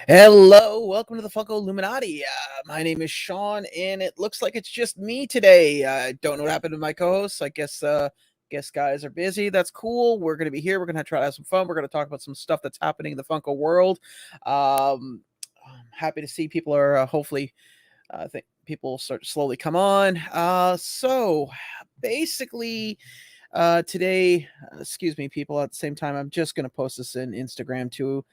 Hello, welcome to the Funko Illuminati. My name is Sean, and it looks like it's just me today. I don't know what happened to my co-hosts. I guess guys are busy. That's cool. We're gonna be here. We're gonna try to have some fun. We're gonna talk about some stuff that's happening in the Funko world. I'm happy to see people are hopefully. I think people start to slowly come on. So basically, today, excuse me, people. At the same time, I'm just gonna post this in Instagram too.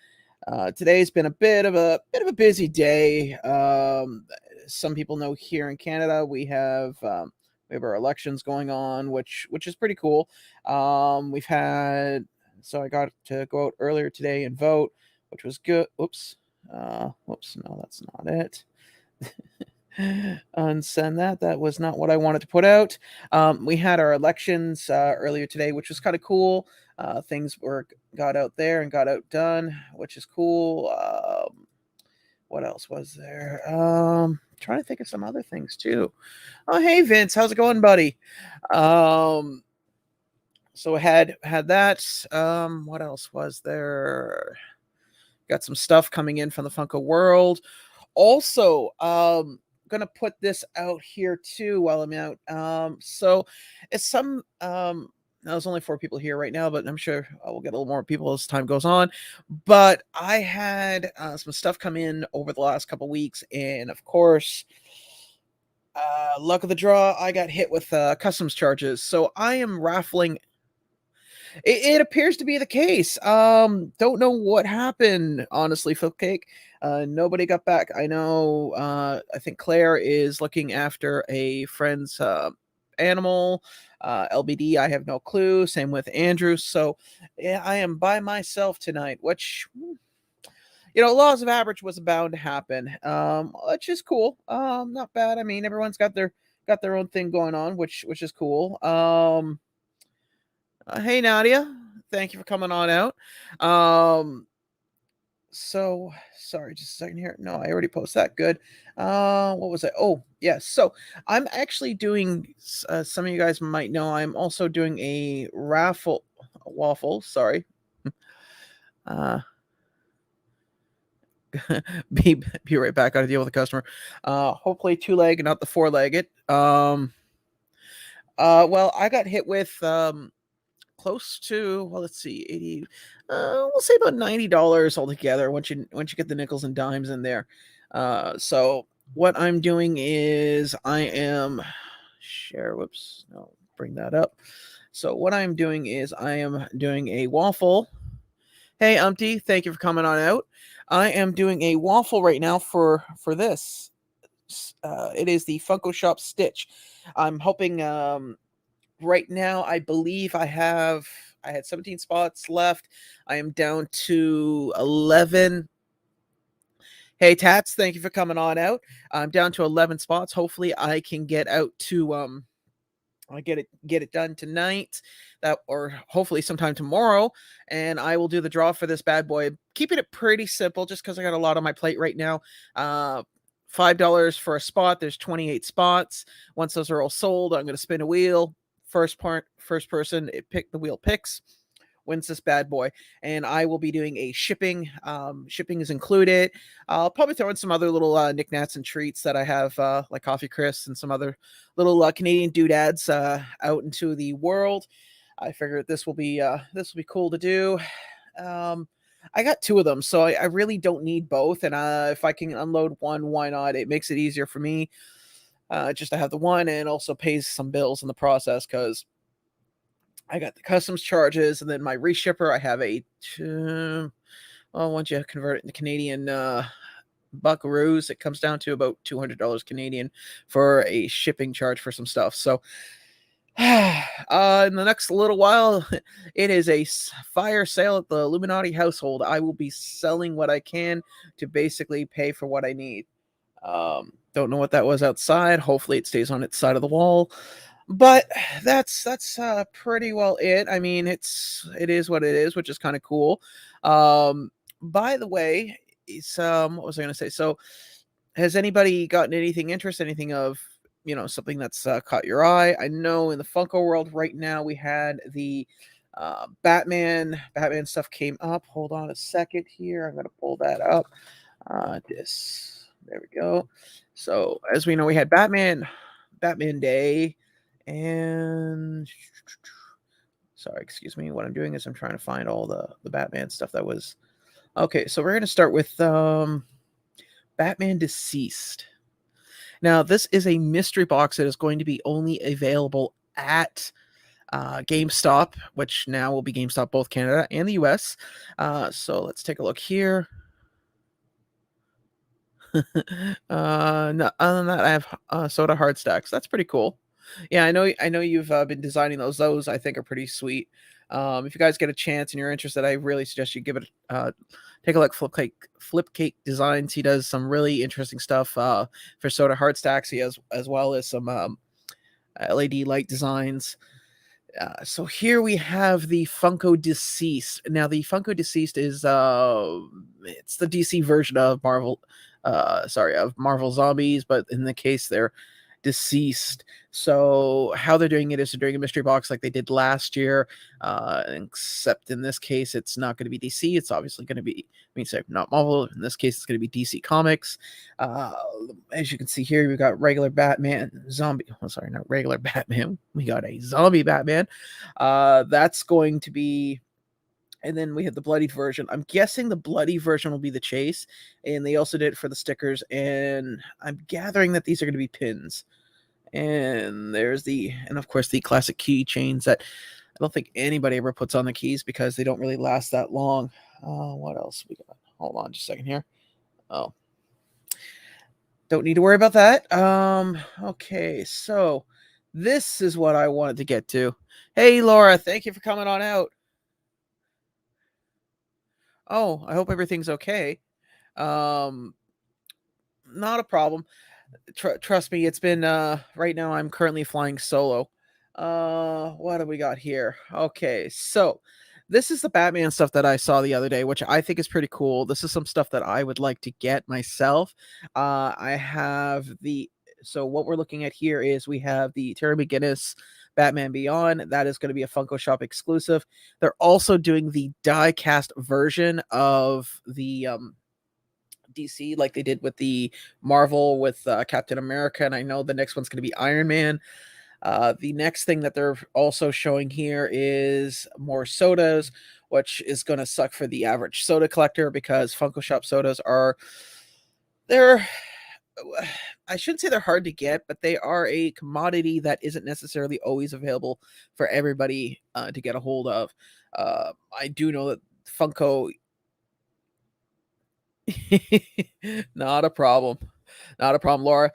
Today's been a bit of a busy day. Some people know here in Canada we have our elections going on, which is pretty cool. We've had so I got to go out earlier today and vote, which was good. Whoops, no, that's not it. Unsend that. That was not what I wanted to put out. We had our elections earlier today, which was kind of cool. Things were got out there and got out done, which is cool. What else was there? Trying to think of some other things too. Oh, hey Vince, how's it going, buddy? Um, so I had that. What else was there? Got some stuff coming in from the Funko world. Also, gonna put this out here too while I'm out. So it's some now there's only 4 people here right now, but I'm sure I will get a little more people as time goes on. But I had some stuff come in over the last couple weeks, and of course, luck of the draw, I got hit with customs charges. So I am raffling it appears to be the case. Don't know what happened, honestly, Flipcake. Nobody got back. I know. I think Claire is looking after a friend's animal. LBD, I have no clue. Same with Andrew. So, yeah, I am by myself tonight, which laws of average was bound to happen. Which is cool. Not bad. I mean, everyone's got their own thing going on, which is cool. Hey Nadia, thank you for coming on out. So sorry, just a second here. No, I already posted that. Good. What was it? Oh, yes. So I'm actually doing. Some of you guys might know I'm also doing a raffle. Waffle. Sorry. Uh, be right back. Got to deal with a customer. Hopefully 2-leg, not the 4-legged. Well, I got hit with close to, well, let's see, 80, we'll say about $90 altogether once you get the nickels and dimes in there. So what I'm doing is I am share whoops no bring that up. So what I'm doing is I am doing a waffle. Hey Umpty, thank you for coming on out. I am doing a waffle right now for this. It is the Funko Shop Stitch. I'm hoping right now I believe I had 17 spots left. I am down to 11. Hey Tats, thank you for coming on out. I'm down to 11 spots. Hopefully I can get out to I get it done tonight, that or hopefully sometime tomorrow, and I will do the draw for this bad boy. Keeping it pretty simple just cuz I got a lot on my plate right now. $5 for a spot. There's 28 spots. Once those are all sold, I'm going to spin a wheel. First person pick the wheel picks wins this bad boy, and I will be doing a shipping. Shipping is included. I'll probably throw in some other little knickknacks and treats that I have, like coffee crisps and some other little Canadian doodads out into the world. I figured this will be cool to do. I got 2 of them, so I really don't need both. And if I can unload one, why not? It makes it easier for me just to have the one, and also pays some bills in the process because I got the customs charges, and then my reshipper. I have once you convert it into Canadian buckaroos, it comes down to about $200 Canadian for a shipping charge for some stuff. So in the next little while, it is a fire sale at the Illuminati household. I will be selling what I can to basically pay for what I need. Don't know what that was outside. Hopefully, it stays on its side of the wall. But that's pretty well it. I mean, it is what it is, which is kind of cool. By the way, it's what was I going to say? So, has anybody gotten anything interesting? Anything of something that's caught your eye? I know in the Funko world right now we had the Batman stuff came up. Hold on a second here. I'm going to pull that up. There we go. So as we know, we had Batman Day, and sorry, excuse me. What I'm doing is I'm trying to find all the Batman stuff that was okay. So we're gonna start with Batman Deceased. Now this is a mystery box that is going to be only available at GameStop, which now will be GameStop both Canada and the US. So let's take a look here. No, other than that, I have soda hard stacks. That's pretty cool. Yeah, I know you've been designing those. Those I think are pretty sweet. If you guys get a chance and you're interested, I really suggest you give it take a look. Flipcake Designs. He does some really interesting stuff for soda hard stacks. He has as well as some LED light designs. So here we have the Funko Deceased. Now the Funko Deceased is it's the DC version of Marvel of Marvel Zombies, but in the case they're deceased. So how they're doing it is they're doing a mystery box like they did last year, except in this case it's not going to be DC. It's obviously going to be, sorry, not Marvel. In this case, it's going to be DC Comics. As you can see here, we've got regular Batman, zombie. Oh, sorry, not regular Batman. We got a zombie Batman. That's going to be. And then we have the bloody version. I'm guessing the bloody version will be the chase. And they also did it for the stickers. And I'm gathering that these are going to be pins. And there's and of course, the classic keychains that I don't think anybody ever puts on the keys because they don't really last that long. What else we got? Hold on just a second here. Oh, don't need to worry about that. Okay, so this is what I wanted to get to. Hey, Laura, thank you for coming on out. Oh, I hope everything's okay. Not a problem. Trust me, it's been right now I'm currently flying solo. What do we got here? Okay, so this is the Batman stuff that I saw the other day, which I think is pretty cool. This is some stuff that I would like to get myself. I have so what we're looking at here is we have the Terry McGinnis Batman Beyond. That is going to be a Funko Shop exclusive. They're also doing the die-cast version of the DC like they did with the Marvel with Captain America, and I know the next one's going to be Iron Man. The next thing that they're also showing here is more sodas, which is going to suck for the average soda collector because Funko Shop sodas they're I shouldn't say they're hard to get, but they are a commodity that isn't necessarily always available for everybody to get a hold of. I do know that Funko Not a problem. Not a problem, Laura.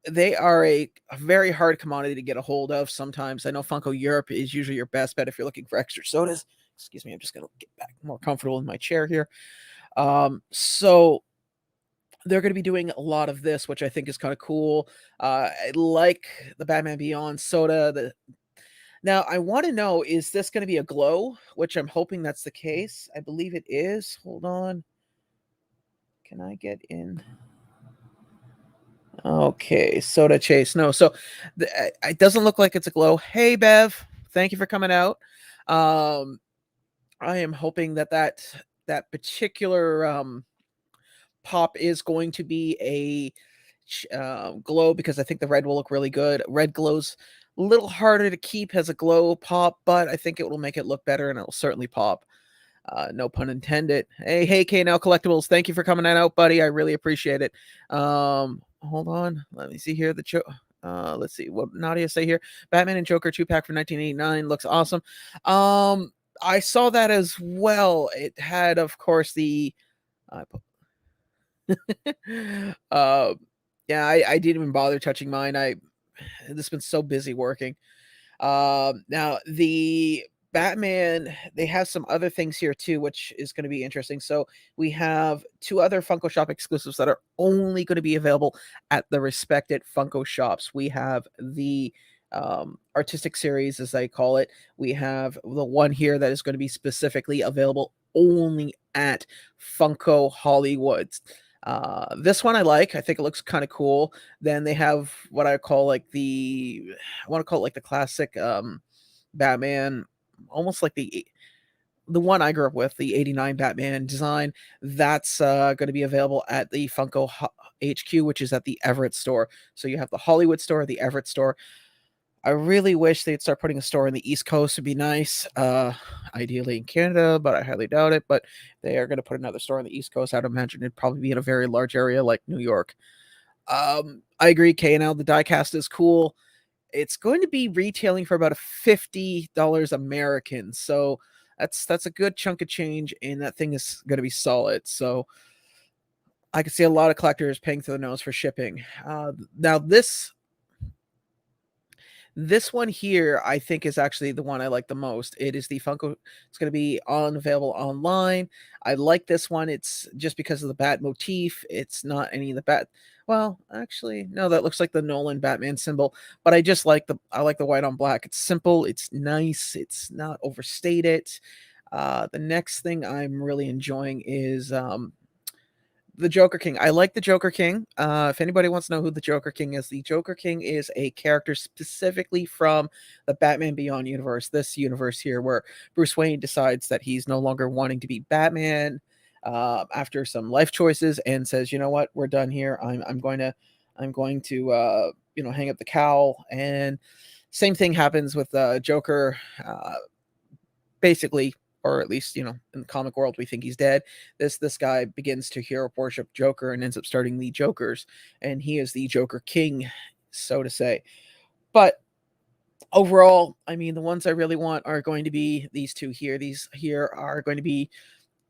They are a very hard commodity to get a hold of sometimes. I know Funko Europe is usually your best bet if you're looking for extra sodas. Excuse me, I'm just gonna get back more comfortable in my chair here. So they're going to be doing a lot of this, which I think is kind of cool. I like the Batman Beyond soda. Now I want to know, is this going to be a glow? Which I'm hoping that's the case. I believe it is. Hold on. Can I get in? Okay, soda chase. No, so it doesn't look like it's a glow. Hey, Bev, thank you for coming out. I am hoping that particular pop is going to be a glow because I think the red will look really good. Red glows a little harder to keep as a glow pop, but I think it will make it look better and it will certainly pop. No pun intended. Hey, KNL Collectibles, thank you for coming on out, buddy. I really appreciate it. Hold on, let me see here. Let's see what Nadia say here. Batman and Joker 2-pack for 1989 looks awesome. I saw that as well. It had, of course, the yeah, I didn't even bother touching mine. I just been so busy working. Now the Batman, they have some other things here too, which is going to be interesting. So we have two other Funko Shop exclusives that are only going to be available at the respected Funko Shops. We have the artistic series, as I call it. We have the one here that is going to be specifically available only at Funko Hollywoods. This one I like. I think it looks kind of cool. Then they have what I call like I want to call it like the classic Batman, almost like the one I grew up with, the '89 Batman design, that's going to be available at the Funko HQ, which is at the Everett store. So you have the Hollywood store, the Everett store. I really wish they'd start putting a store on the East Coast. Would be nice, ideally in Canada, but I highly doubt it. But they are going to put another store on the East Coast. I'd imagine it'd probably be in a very large area like New York. I agree. K&L, the diecast is cool. It's going to be retailing for about $50 American. So that's a good chunk of change, and that thing is going to be solid. So I can see a lot of collectors paying through the nose for shipping. Now this one here, I think, is actually the one I like the most. It is the Funko. It's going to be available online. I like this one. It's just because of the bat motif. It's not any of the bat. Well, actually, no, that looks like the Nolan Batman symbol. But I like the white on black. It's simple. It's nice. It's not overstated. The next thing I'm really enjoying is the Joker King. I like the Joker King. If anybody wants to know who the Joker King is, the Joker King is a character specifically from the Batman Beyond universe. This universe here, where Bruce Wayne decides that he's no longer wanting to be Batman after some life choices, and says, "You know what? We're done here. I'm going to hang up the cowl." And same thing happens with Joker. Basically, or at least, in the comic world, we think he's dead. This guy begins to hero worship Joker and ends up starting the Jokers, and he is the Joker King, so to say. But overall, I mean, the ones I really want are going to be these two here. These here are going to be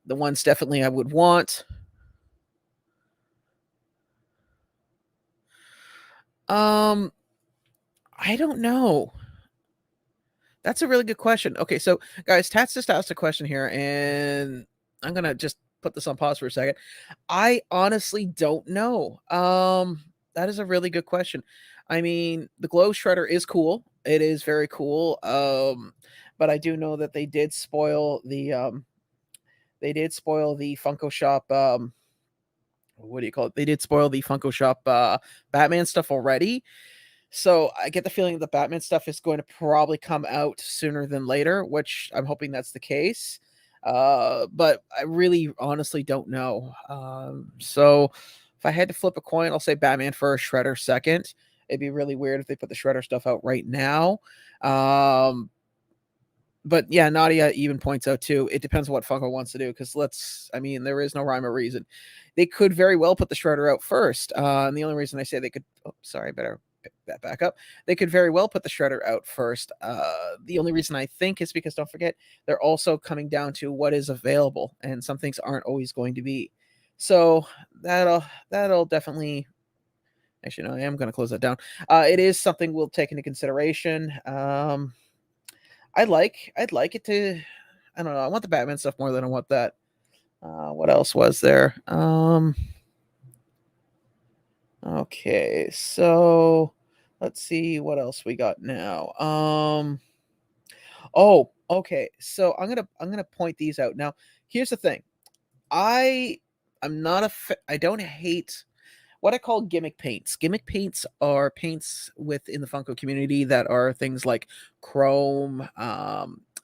the ones definitely I would want. I don't know. That's a really good question. Okay, so guys, Tats just asked a question here, and I'm gonna just put this on pause for a second. I honestly don't know. That is a really good question. I mean, the glow shredder is cool. It is very cool. But I do know that they did spoil the Funko Shop. What do you call it? They did spoil the Funko Shop Batman stuff already. So I get the feeling the Batman stuff is going to probably come out sooner than later, which I'm hoping that's the case. But I really honestly don't know. So if I had to flip a coin, I'll say Batman first, Shredder second. It'd be really weird if they put the Shredder stuff out right now. But yeah, Nadia even points out too, it depends on what Funko wants to do. Because there is no rhyme or reason. They could very well put the Shredder out first. And the only reason I say they could, I better pick that back up. They could very well put the Shredder out first. The only reason I think is because, don't forget, they're also coming down to what is available, and some things aren't always going to be. So that'll definitely. Actually, no, I am going to close that down. It is something we'll take into consideration. I'd like it to. I don't know. I want the Batman stuff more than I want that. What else was there? Okay, so let's see what else we got now. Oh, okay. So I'm gonna point these out now. Here's the thing. I'm not I don't hate what I call gimmick paints. Gimmick paints are paints within the Funko community that are things like chrome.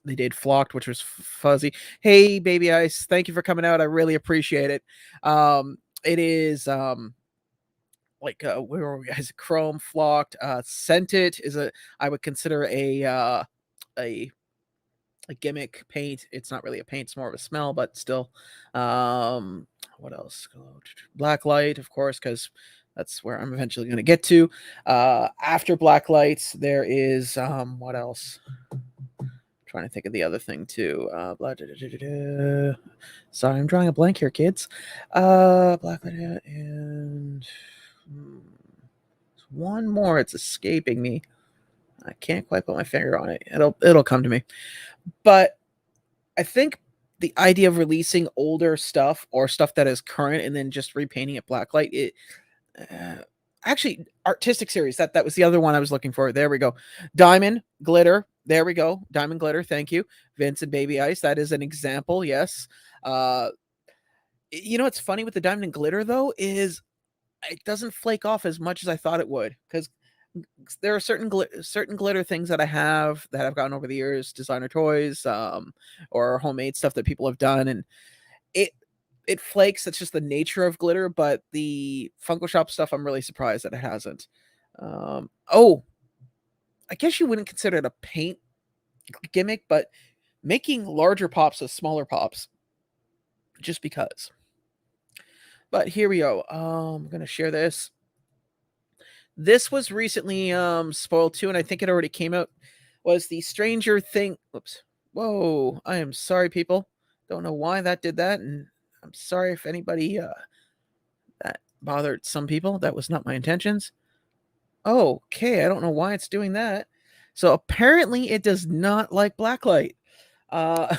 They did flocked, which was fuzzy. Hey, baby ice, thank you for coming out. I really appreciate it. It is where were we guys? Chrome, flocked, scented is I would consider a gimmick paint. It's not really a paint, it's more of a smell, but still. What else? Black light, of course, because that's where I'm eventually going to get to. After black lights, there is what else? I'm trying to think of the other thing too. Sorry, I'm drawing a blank here, kids. Black light and one more. It's escaping me. I can't quite put my finger on it. It'll come to me. But I think the idea of releasing older stuff or stuff that is current and then just repainting it blacklight, actually artistic series, that was the other one I was looking for. There we go. Diamond glitter. There we go. Diamond glitter. Thank you. Vince and Baby Ice. That is an example. Yes. What's funny with the diamond and glitter though is it doesn't flake off as much as I thought it would, because there are certain glitter things that I have that I've gotten over the years, designer toys, or homemade stuff that people have done, and it it flakes. That's just the nature of glitter. But the Funko Shop stuff, I'm really surprised that it hasn't. Oh, I guess you wouldn't consider it a paint gimmick, but making larger pops with smaller pops, just because. But here we go. I'm gonna share this. This was recently spoiled too, and I think it already came out. Was the Stranger Thing? Whoops! Whoa! I am sorry, people. Don't know why that did that, and I'm sorry if anybody that bothered some people. That was not my intentions. Okay, I don't know why it's doing that. So apparently, it does not like blacklight. Uh,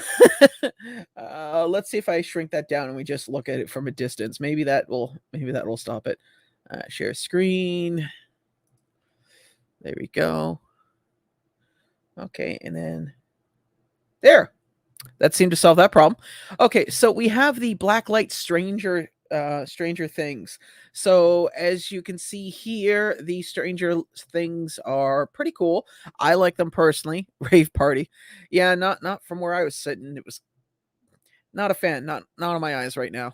let's see if I shrink that down and we just look at it from a distance. Maybe that will stop it. Share screen. There we go. Okay, and then there. That seemed to solve that problem. Okay, so we have the Blacklight Stranger Things. So as you can see here, the Stranger Things are pretty cool. I like them personally. Rave party. Yeah, not from where I was sitting. It was not a fan. Not on my eyes right now.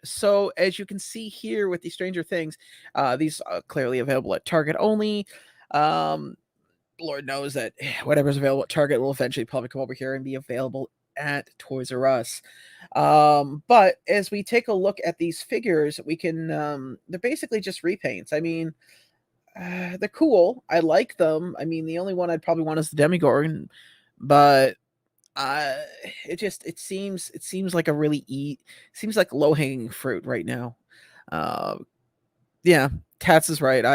So as you can see here with the Stranger Things, these are clearly available at Target only. Lord knows that whatever's available at Target will eventually probably come over here and be available at Toys R Us. But as we take a look at these figures, we can they're basically just repaints. I mean, they're cool. I like them. I mean, the only one I'd probably want is the Demogorgon, but uh it seems like a really seems like low hanging fruit right now. Uh, yeah, Tats is right.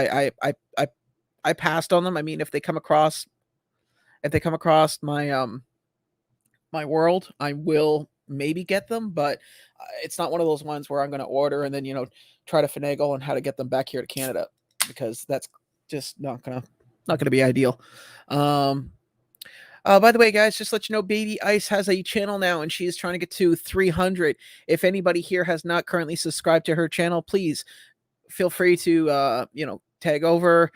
I passed on them. I mean, if they come across my my world, I will maybe get them, but it's not one of those ones where I'm going to order and then try to finagle on how to get them back here to Canada, because that's just not gonna be ideal. By the way, guys, just let you know, Baby Ice has a channel now, and she is trying to get to 300. If anybody here has not currently subscribed to her channel, please feel free to tag over.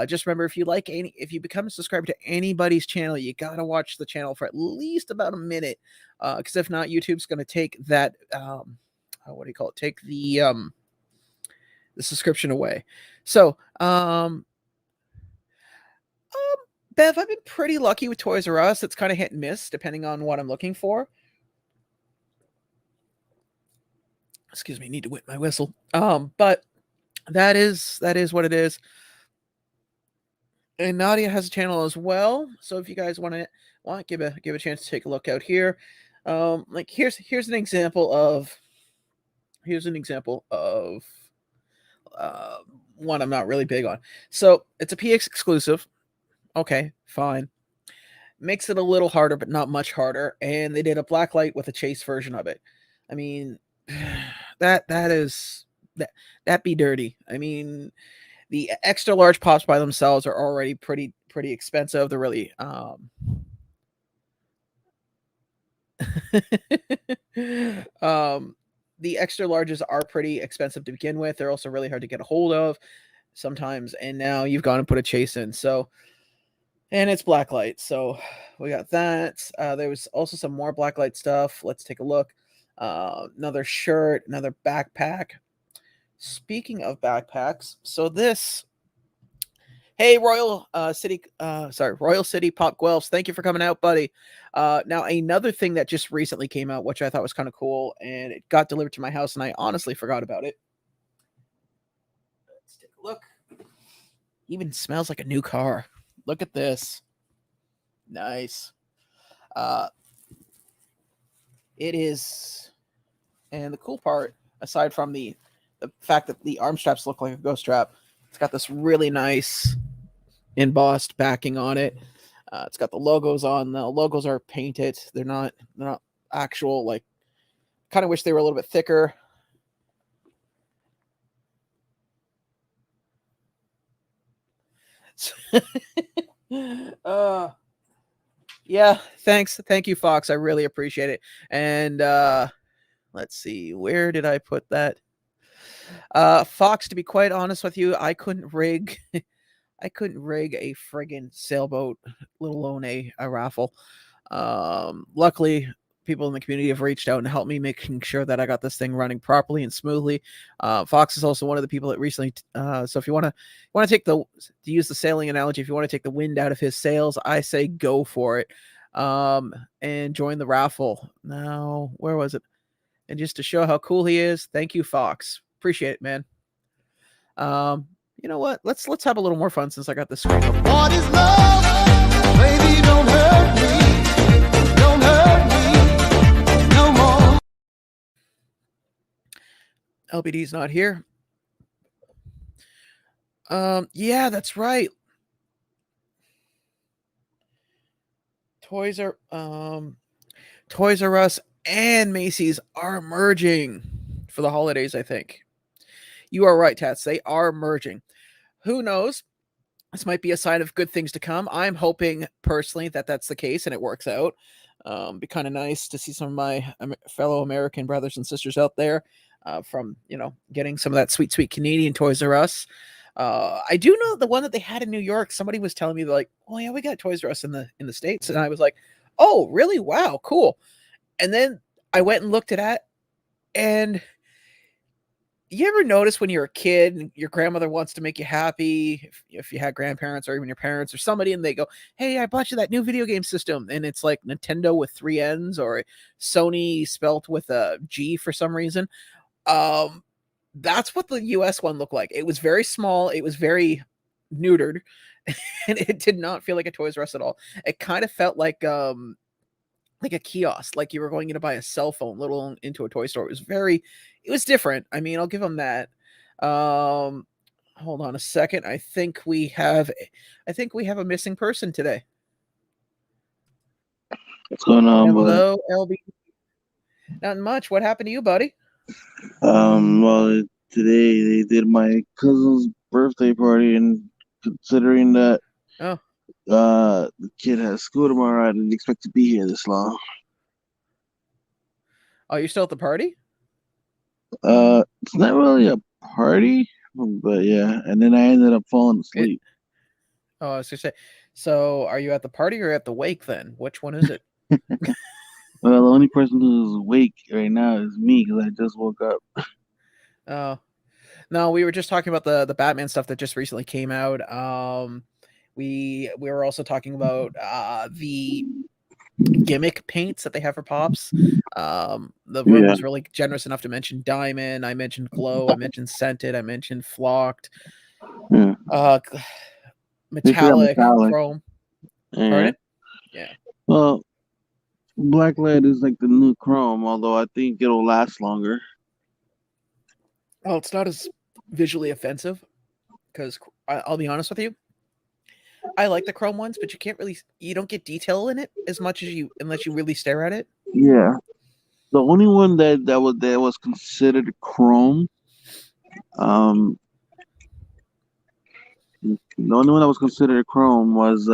Just remember, if you become a subscriber to anybody's channel, you gotta watch the channel for at least about a minute, because if not, YouTube's gonna take that what do you call it? Take the subscription away. So Bev, I've been pretty lucky with Toys R Us. It's kind of hit and miss depending on what I'm looking for. Excuse me, need to wet my whistle. But that is what it is. And Nadia has a channel as well. So if you guys want give a chance to take a look out here. Like here's an example of one I'm not really big on. So it's a PX exclusive. Okay, fine. Makes it a little harder, but not much harder. And they did a blacklight with a chase version of it. I mean, that be dirty. I mean, the extra large pops by themselves are already pretty expensive. They're really the extra larges are pretty expensive to begin with. They're also really hard to get a hold of sometimes. And now you've gone and put a chase in. So, and it's blacklight. So we got that. There was also some more blacklight stuff. Let's take a look. Another shirt, another backpack. Speaking of backpacks, so this. Hey, Royal City Pop Guelphs, thank you for coming out, buddy. Now, another thing that just recently came out, which I thought was kind of cool, and it got delivered to my house, and I honestly forgot about it. Let's take a look. Even smells like a new car. Look at this. Nice. It is, and the cool part, aside from the fact that the arm straps look like a ghost strap, it's got this really nice embossed backing on it. It's got the logos on. The logos are painted. They're not actual. Like, kind of wish they were a little bit thicker. Yeah, thanks. Thank you, Fox. I really appreciate it. And let's see, where did I put that? Fox, to be quite honest with you, I couldn't rig I couldn't rig a friggin' sailboat, let alone a raffle. Luckily, people in the community have reached out and helped me, making sure that I got this thing running properly and smoothly. Fox is also one of the people that recently. So if you want to take to use the sailing analogy, if you want to take the wind out of his sails, I say go for it. And join the raffle. Now, where was it? And just to show how cool he is, thank you, Fox. Appreciate it, man. You know what? Let's have a little more fun since I got the screen open. What is love? Baby, don't hurt me. Don't hurt me no more. LBD's not here. Yeah, that's right. Toys R Us and Macy's are merging for the holidays, I think. You are right, Tats. They are merging. Who knows? This might be a sign of good things to come. I'm hoping personally that that's the case and it works out. Be kind of nice to see some of my fellow American brothers and sisters out there from, getting some of that sweet, sweet Canadian Toys R Us. I do know the one that they had in New York. Somebody was telling me like, "Oh yeah, we got Toys R Us in the States," and I was like, "Oh really? Wow, cool." And then I went and looked at it, and you ever notice when you're a kid and your grandmother wants to make you happy, if you had grandparents or even your parents or somebody, and they go, "Hey, I bought you that new video game system," and it's like Nintendo with 3 N's or Sony spelt with a G for some reason. That's what the US one looked like. It was very small. It was very neutered, and it did not feel like a Toys R Us at all. It kind of felt like a kiosk, like you were going in to buy a cell phone, little into a toy store. It was different. I mean, I'll give them that. Hold on a second. I think we have a missing person today. What's going on, buddy? Hello, LB. Not much. What happened to you, buddy? Well, today they did my cousin's birthday party, and considering that the kid has school tomorrow, I didn't expect to be here this long. Oh, you're still at the party? It's not really a party, but yeah. And then I ended up falling asleep. I was gonna say. So, are you at the party or at the wake then? Which one is it? Well, the only person who's awake right now is me because I just woke up. Oh, no, we were just talking about the Batman stuff that just recently came out. We were also talking about the gimmick paints that they have for Pops. The room was really generous enough to mention Diamond. I mentioned Glow. I mentioned Scented. I mentioned Flocked. Metallic, Chrome. Yeah. Yeah. Well, Blacklight is like the new Chrome, although I think it'll last longer. Well, it's not as visually offensive because I'll be honest with you. I like the Chrome ones, but you don't get detail in it as much as unless you really stare at it. Yeah. The only one that was considered Chrome, the only one that was considered Chrome was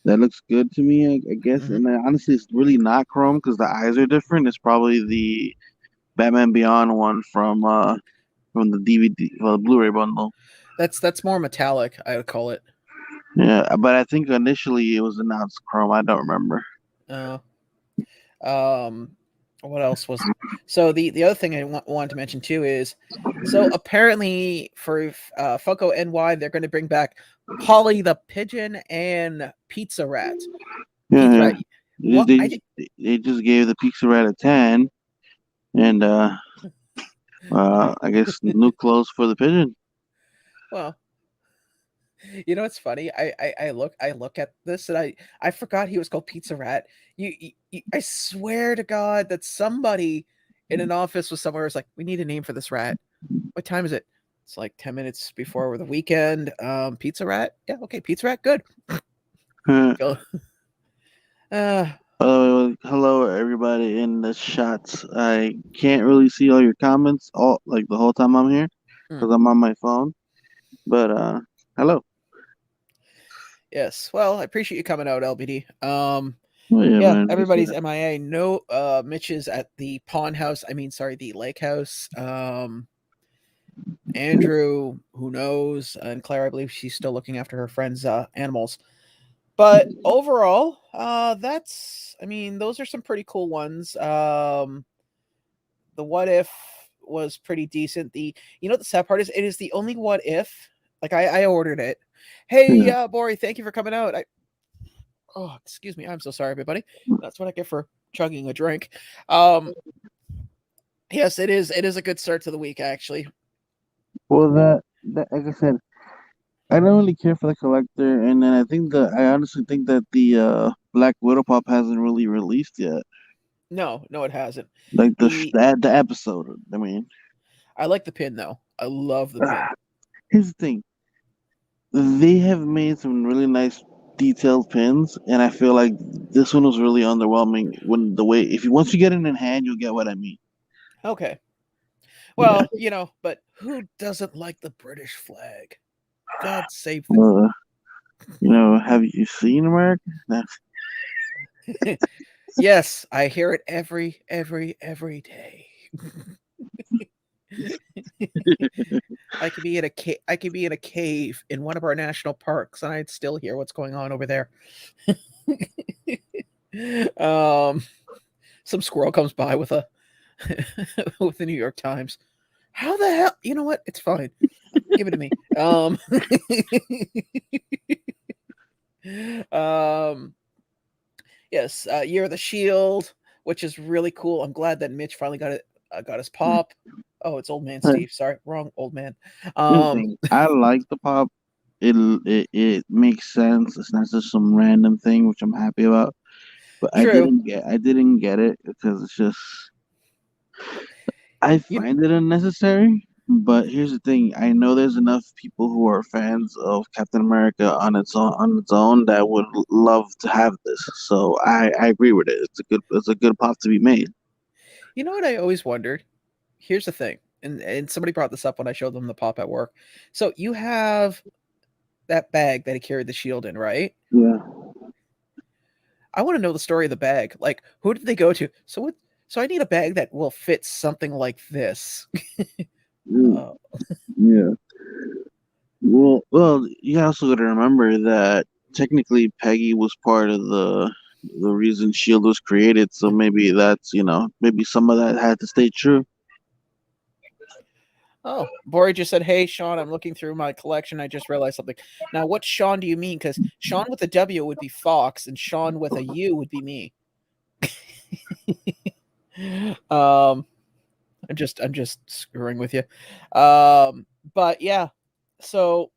that looks good to me, I guess. Mm-hmm. And honestly, it's really not Chrome because the eyes are different. It's probably the Batman Beyond one from the DVD, the Blu-ray bundle. That's more metallic, I would call it. Yeah, but I think initially it was announced Chrome. I don't remember. What else was? So the other thing I wanted to mention too is, so apparently for Funko NY they're going to bring back Polly the Pigeon and Pizza Rat. Yeah, they just gave the Pizza Rat a 10, and I guess new clothes for the pigeon. Well, you know, it's funny. I look at this and I forgot he was called Pizza Rat. I swear to God that somebody in an office was somewhere was like, we need a name for this rat. What time is it? It's like 10 minutes before the weekend. Pizza Rat. Yeah, okay, Pizza Rat. Good. Hello everybody in the shots. I can't really see all your comments the whole time I'm here because I'm on my phone. But hello. Yes. Well, I appreciate you coming out, LBD. Man, everybody's MIA. No, Mitch is at the pawn house. The lake house. Andrew, who knows? And Claire, I believe she's still looking after her friends' animals. But overall, those are some pretty cool ones. The what if was pretty decent. The sad part is it is the only what if. Like I ordered it. Hey, Yeah. Bori, thank you for coming out. Oh, excuse me. I'm so sorry, everybody. That's what I get for chugging a drink. Yes, it is. It is a good start to the week, actually. Well, that like I said, I don't really care for the collector, and then I honestly think that the Black Widow pop hasn't really released yet. No, it hasn't. Like The the episode. I mean, I like the pin though. I love the pin. here's the thing: they have made some really nice detailed pins, and I feel like this one was really underwhelming. When the way, if you once you get it in hand, you'll get what I mean. Okay. Yeah. Well, but who doesn't like the British flag? God save the Uh, have you seen America? Yes, I hear it every day. I could be in a cave in one of our national parks and I'd still hear what's going on over there. Some squirrel comes by with a with the New York Times. How the hell? You know what? It's fine. Give it to me. Yes, Year of the Shield, which is really cool. I'm glad that Mitch finally got his pop. Oh, it's old man Steve. Sorry, wrong old man. Here's the thing. I like the pop. It makes sense. It's not just some random thing, which I'm happy about. But True. I didn't get it because it's just I You find it unnecessary. But here's the thing: I know there's enough people who are fans of Captain America on its own that would love to have this. So I agree with it. It's a good pop to be made. you know what I always wondered? Here's the thing, and somebody brought this up when I showed them the pop at work. So you have that bag that he carried the shield in, right? Yeah. I want to know the story of the bag. Like, who did they go to? So I need a bag that will fit something like this. Mm, Uh, yeah. Well, you also got to remember that technically Peggy was part of the reason Shield was created. So maybe that's maybe some of that had to stay true. oh, Bori just said, "Hey, Sean, I'm looking through my collection. I just realized something." Now, what Sean do you mean? Because Sean with a W would be Fox, and Sean with a U would be me. um, I'm just screwing with you. But yeah, so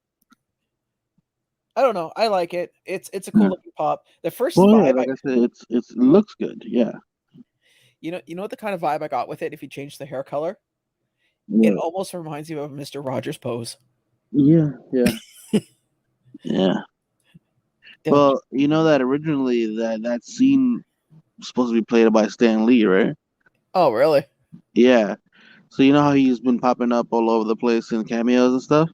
I don't know. I like it. It's a cool Yeah. looking pop. The first Well, yeah, vibe, like I said, it looks good. Yeah. you know what the kind of vibe I got with it. If you change the hair color, it Yeah. almost reminds you of Mr. Rogers' pose. Yeah. Yeah. Yeah. Dylan, Well, you know that originally that scene was supposed to be played by Stan Lee, right? oh really? Yeah. So you know how he's been popping up all over the place in cameos and stuff?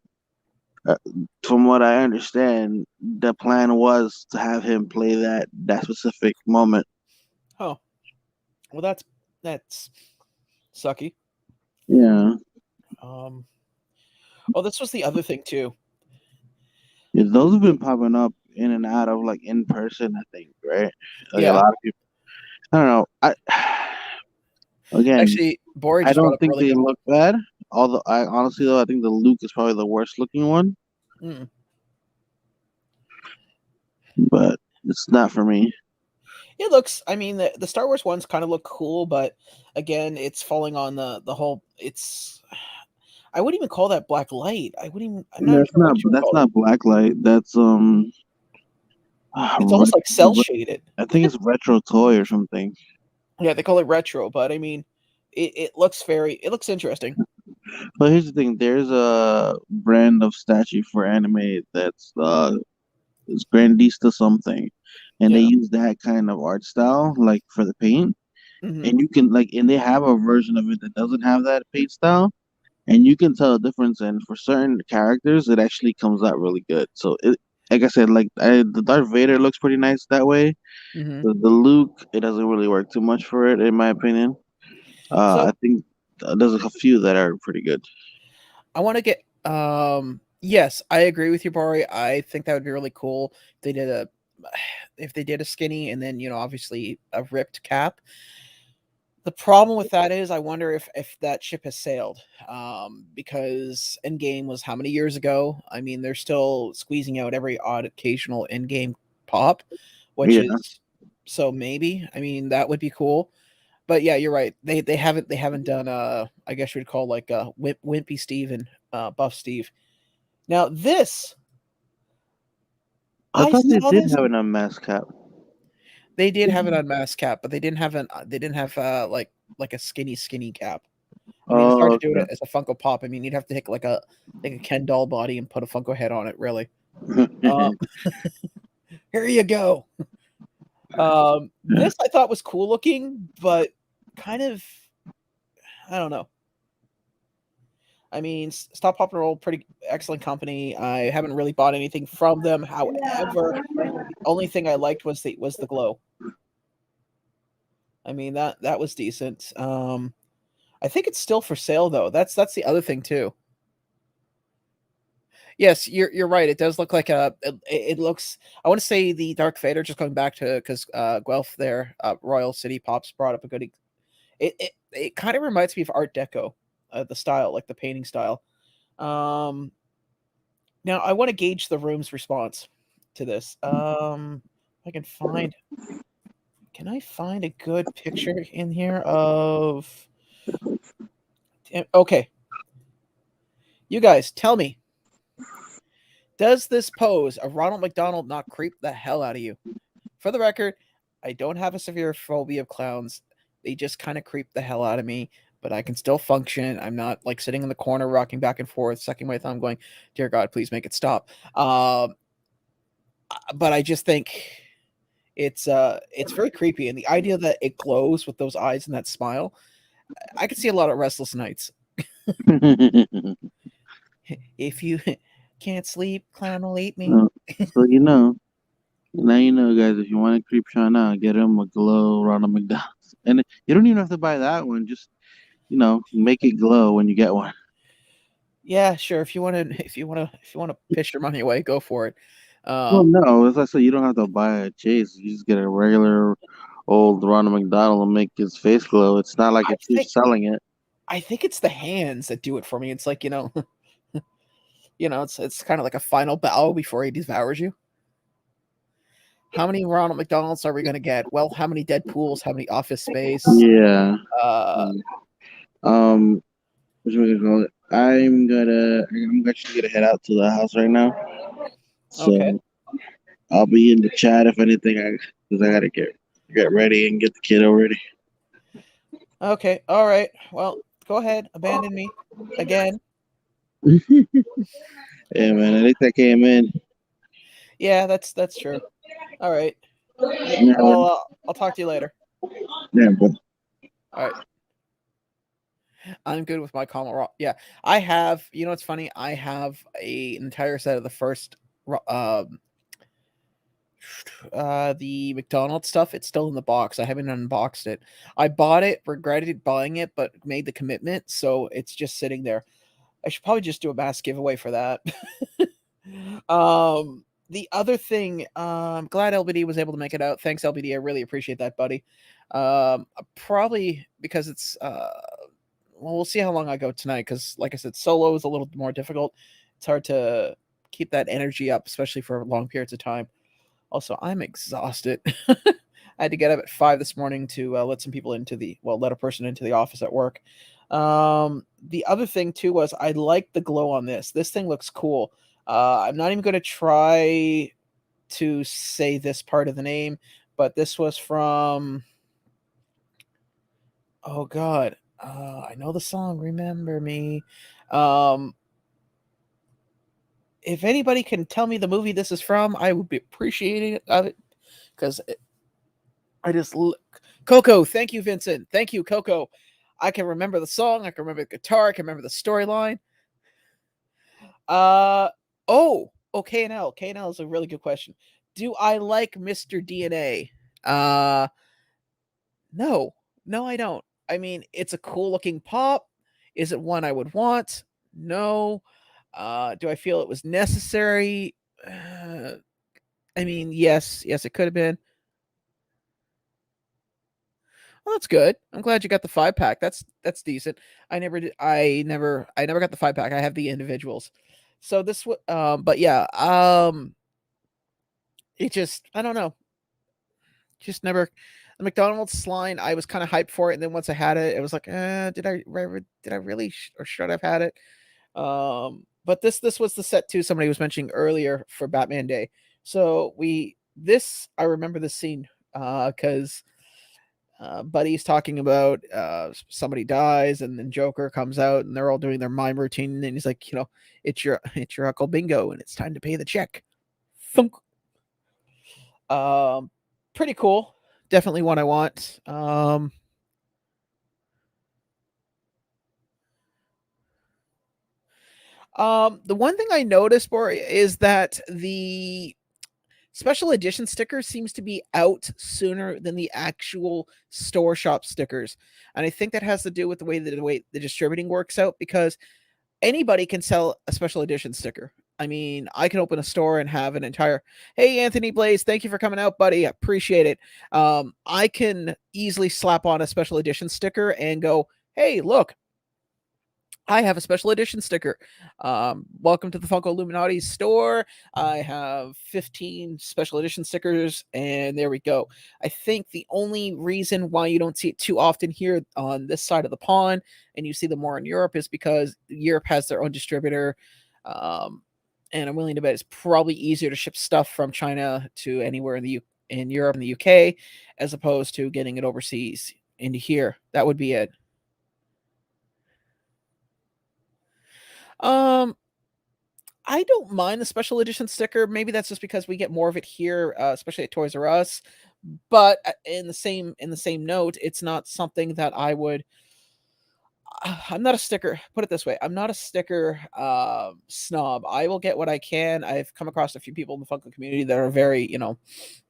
Uh, from what I understand, the plan was to have him play that specific moment. Oh, well, that's sucky. Yeah. Um, oh, this was the other thing too. Yeah, those have been popping up in and out of like in person, I think, right? Like a Yeah, lot of people. I don't know. Again, actually, Bori I just brought don't up a think really they good one. look bad. Although I honestly though I think the Luke is probably the worst looking one, Mm. but it's not for me. It looks. I mean, the Star Wars ones kind of look cool, but again, it's falling on the whole. It's. I wouldn't even call that black light. I wouldn't even. I'm not sure what you would That's call it. not blacklight. That's It's almost like cell shaded. I think it's retro toy or something. Yeah, they call it retro, but I mean, it looks very. It looks interesting. But here's the thing: there's a brand of statue for anime that's it's Grandista something, and they Yeah. use that kind of art style like for the paint, Hmm. and you can and they have a version of it that doesn't have that paint style, and you can tell the difference. And for certain characters, it actually comes out really good. So like I said, the Darth Vader looks pretty nice that way. Hmm. The Luke, it doesn't really work too much for it, in my opinion. So I think there's a few that are pretty good. I want to get. Yes, I agree with you, Bari. I think that would be really cool if they did a skinny and then obviously a ripped cap. The problem with that is I wonder if that ship has sailed, because Endgame was how many years ago? I mean, they're still squeezing out every odd occasional Endgame pop, which Yeah, is so maybe. I mean, that would be cool. But yeah, you're right. They haven't done I guess you'd call like Wimpy Steve and Buff Steve. Now this I I thought they saw did this. have an unmasked cap. They did have an unmasked cap, but they didn't have like a skinny cap. I mean, it's hard Oh, to do okay. it as a Funko Pop. I mean, you'd have to take like a Ken doll body and put a Funko head on it, really. Um, here you go. This I thought was cool looking, but kind of I don't know. I mean, Stop Pop and Roll, pretty excellent company. I haven't really bought anything from them. However, the only thing I liked was the glow. I mean that was decent. I think it's still for sale though. That's the other thing too. Yes, you're right. It does look like it looks. I want to say the Dark Vader. Just going back to because Guelph there, Royal City Pops brought up a good. It kind of reminds me of Art Deco, the style, like the painting style. Um, Now I want to gauge the room's response to this. I can find. Can I find a good picture in here of? Okay, you guys, tell me. Does this pose of Ronald McDonald not creep the hell out of you? For the record, I don't have a severe phobia of clowns. They just kind of creep the hell out of me, but I can still function. I'm not like sitting in the corner, rocking back and forth, sucking my thumb, going, "Dear God, please make it stop." But I just think it's very creepy, and the idea that it glows with those eyes and that smile, I could see a lot of restless nights. If you can't sleep, clown will eat me. So now you know, guys. If you want to creep Sean out, get him a glow Ronald McDonald's, and you don't even have to buy that one. Just make it glow when you get one. Yeah, sure. If you want to piss your money away, go for it. Well, Um, no, as I said, you don't have to buy a chase. You just get a regular old Ronald McDonald and make his face glow. It's not like I it's you think selling it. I think it's the hands that do it for me. It's like it's kind of like a final bow before he devours you. How many Ronald McDonald's are we gonna get? Well, how many Deadpools? How many Office Space? Yeah. Uh, Um. What you gonna call it? I'm actually gonna head out to the house right now. okay, So I'll be in the chat if anything. Because I gotta get ready and get the kiddo ready. okay, all right. Well, go ahead, abandon me again. Yeah, man. At least I came in. Yeah, that's true. All right. Yeah, Yeah, man. I'll talk to you later. Yeah, but All right. I'm good with my Colorado. Yeah, I have. You know, what's funny. I have an entire set of the first, the McDonald's stuff. It's still in the box. I haven't unboxed it. I bought it, regretted buying it, but made the commitment, so it's just sitting there. I should probably just do a mass giveaway for that. The other thing, I'm glad LBD was able to make it out. Thanks, LBD. I really appreciate that, buddy. Probably because it's well, we'll see how long I go tonight. Because, like I said, solo is a little more difficult. It's hard to keep that energy up, especially for long periods of time. Also, I'm exhausted. I had to get up at 5 this morning to let a person into the office at work. The other thing too was I like the glow on this. This thing looks cool. I'm not even going to try to say this part of the name, but this was from. Oh God, I know the song. Remember Me. Um, if anybody can tell me the movie this is from, I would be appreciating it because I just look. Coco, thank you, Vincent. Thank you, Coco. I can remember the song. I can remember the guitar. I can remember the storyline. Uh K&L. K&L is a really good question. Do I like Mr. DNA? No. No, I don't. I mean, it's a cool looking pop. Is it one I would want? No. Do I feel it was necessary? I mean, yes, it could have been. Well, that's good. I'm glad you got the 5-pack. That's decent. I never got the 5-pack. I have the individuals. So but yeah, it just, I don't know. Just never, the McDonald's line, I was kind of hyped for it, and then once I had it, it was like, did I really or should I've had it? But this was the set too somebody was mentioning earlier for Batman Day. So I remember this scene because Buddy's talking about somebody dies, and then Joker comes out, and they're all doing their mime routine, and he's like, it's your Uncle Bingo, and it's time to pay the check. Thunk. Um, Pretty cool. Definitely one I want. The one thing I noticed more is that the special edition sticker seems to be out sooner than the actual store shop stickers. And I think that has to do with the way the distributing works out, because anybody can sell a special edition sticker. I mean, I can open a store and have an entire, hey, Anthony Blaze, thank you for coming out, buddy. I appreciate it. I can easily slap on a special edition sticker and go, hey, look, I have a special edition sticker. Welcome to the Funko Illuminati store. I have 15 special edition stickers, and there we go. I think the only reason why you don't see it too often here on this side of the pond, and you see them more in Europe, is because Europe has their own distributor. And I'm willing to bet it's probably easier to ship stuff from China to anywhere in Europe and the UK, as opposed to getting it overseas into here. That would be it. Um, I don't mind the special edition sticker. Maybe that's just because we get more of it here, especially at Toys R Us. But in the same note, it's not something that I would. I'm not a sticker. Put it this way: I'm not a sticker snob. I will get what I can. I've come across a few people in the Funko community that are very,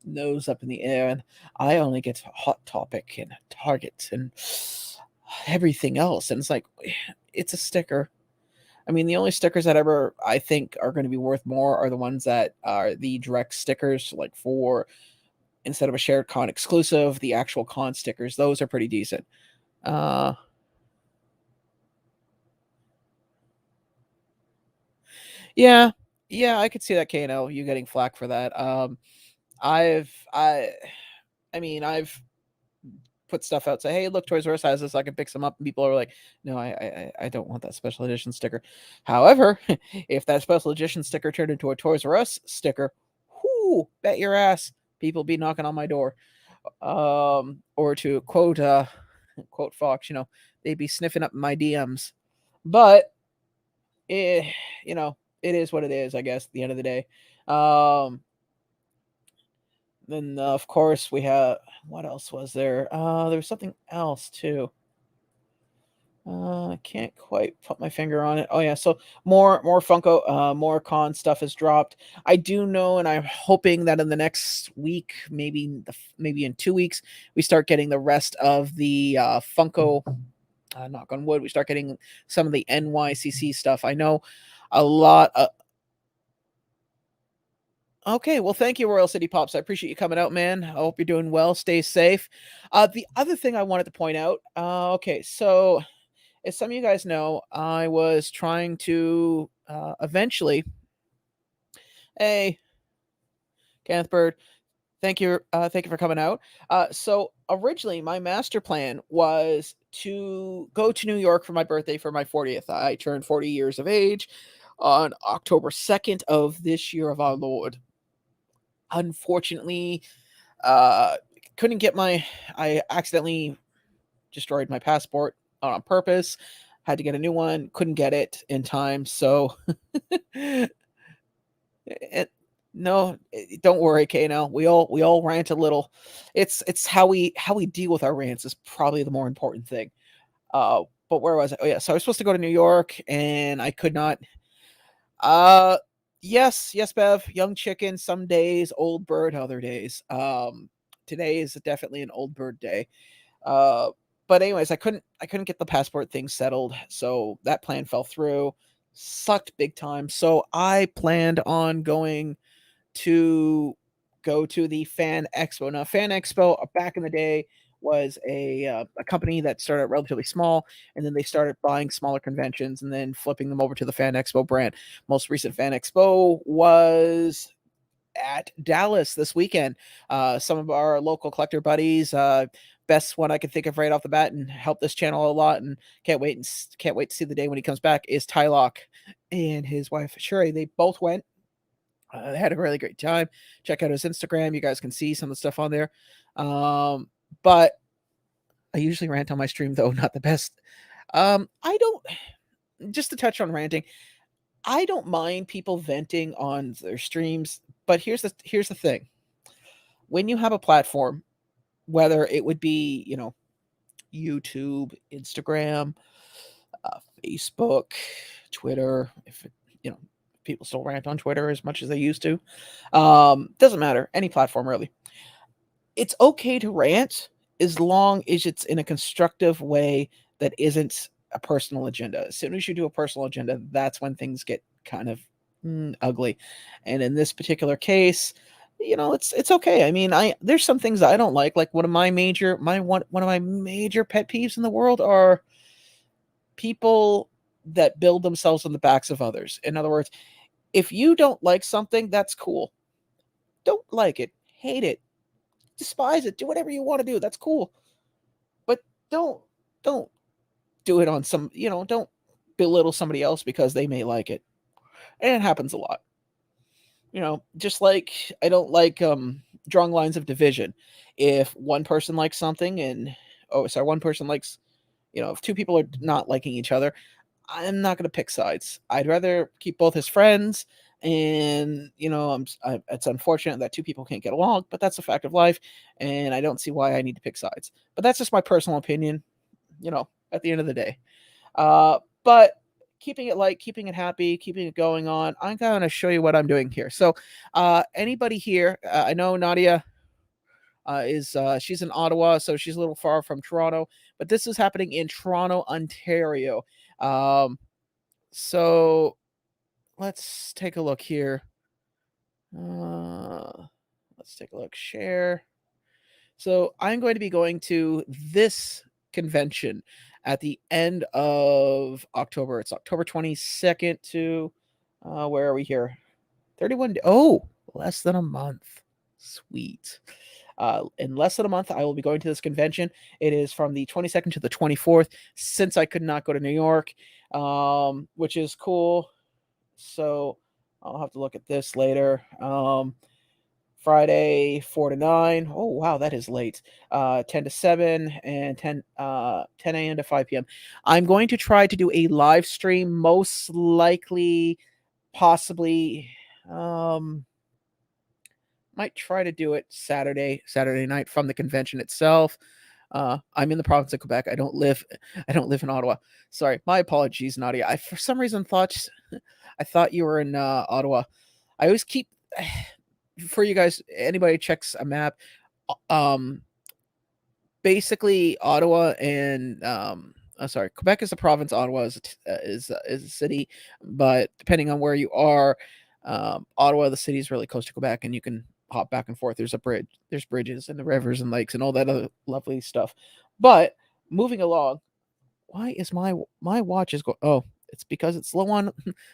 nose up in the air, and I only get Hot Topic and Target and everything else. And it's like, it's a sticker. I mean, the only stickers that ever I think are going to be worth more are the ones that are the direct stickers, like for instead of a shared con exclusive, the actual con stickers. Those are pretty decent. Uh, yeah, I could see that, KNL, you getting flack for that. I've I I mean, I've put stuff out, say, hey, look, Toys R Us has this, I can pick some up, and people are like, no, I don't want that special edition sticker. However, if that special edition sticker turned into a Toys R Us sticker, whoo, bet your ass people be knocking on my door. Or to quote Fox, they'd be sniffing up my DMs. But it, it is what it is, I guess, at the end of the day. Then of course we have, what else was there? There was something else too. I can't quite put my finger on it. Oh yeah, so more Funko, more con stuff has dropped. I do know, and I'm hoping that in the next week, maybe in 2 weeks, we start getting the rest of the Funko. Knock on wood, we start getting some of the NYCC stuff. I know a lot. Okay, well, thank you, Royal City Pops. I appreciate you coming out, man. I hope you're doing well. Stay safe. The other thing I wanted to point out. Okay, so as some of you guys know, I was trying to eventually. Hey, Kenneth Bird, thank you for coming out. So originally, my master plan was to go to New York for my birthday for my 40th. I turned 40 years of age on October 2nd of this year of our Lord. Unfortunately, uh, couldn't get I accidentally destroyed my passport on purpose. Had to get a new one. Couldn't get it in time. So, no, don't worry, KNL. We all rant a little. It's how we deal with our rants is probably the more important thing. But where was I? Oh yeah, so I was supposed to go to New York, and I could not. Uh, yes, Bev. Young chicken some days, old bird other days. Today is definitely an old bird day. Uh, but anyways, I couldn't get the passport thing settled, so that plan fell through. sucked big time. So I planned on going to the Fan Expo. Now, Fan Expo back in the day was a company that started relatively small, and then they started buying smaller conventions and then flipping them over to the Fan Expo brand. Most recent Fan Expo was at Dallas this weekend. Some of our local collector buddies, best one I can think of right off the bat, and helped this channel a lot, and can't wait to see the day when he comes back, is Tylock and his wife Sherry. They both went. They had a really great time. Check out his Instagram. You guys can see some of the stuff on there. But I usually rant on my stream, though not the best. I don't. Just to touch on ranting, I don't mind people venting on their streams, but here's the thing. When you have a platform, whether it would be, YouTube, Instagram, Facebook, Twitter, if people still rant on Twitter as much as they used to, doesn't matter, any platform really. It's okay to rant as long as it's in a constructive way that isn't a personal agenda. As soon as you do a personal agenda, that's when things get kind of ugly. And in this particular case, it's okay. I mean, there's some things I don't like. Like one of my major pet peeves in the world are people that build themselves on the backs of others. In other words, if you don't like something, that's cool. Don't like it, hate it, despise it, do whatever you want to do. That's cool. But don't do it on don't belittle somebody else because they may like it. And it happens a lot. Just like I don't like drawing lines of division. If one person likes something and one person likes, if two people are not liking each other, I'm not going to pick sides. I'd rather keep both as friends. And it's unfortunate that two people can't get along, but that's a fact of life, and I don't see why I need to pick sides. But that's just my personal opinion. At the end of the day, but keeping it light, keeping it happy, keeping it going on. I'm going to show you what I'm doing here. So, anybody here? I know Nadia she's in Ottawa, so she's a little far from Toronto, but this is happening in Toronto, Ontario. So let's take a look here. Let's take a look. Share. So I'm going to be going to this convention at the end of October. It's October 22nd to where are we here? 31. Oh, less than a month. Sweet. In less than a month, I will be going to this convention. It is from the 22nd to the 24th, since I could not go to New York, which is cool. So I'll have to look at this later. Friday 4 to 9. Oh wow, that is late. 10 to 7 and 10 a.m. to 5 p.m. I'm going to try to do a live stream, most likely, possibly. Might try to do it Saturday night from the convention itself. I'm in the province of Quebec. I don't live in Ottawa. Sorry, my apologies, Nadia. I for some reason thought you were in Ottawa. I always keep for you guys. Anybody checks a map, basically Ottawa and sorry, Quebec is a province. Ottawa is a city, but depending on where you are, Ottawa, the city, is really close to Quebec, and you can hop back and forth. There's bridges and the rivers and lakes and all that other lovely stuff. But moving along, why is my watch is going? Oh, it's because it's low on.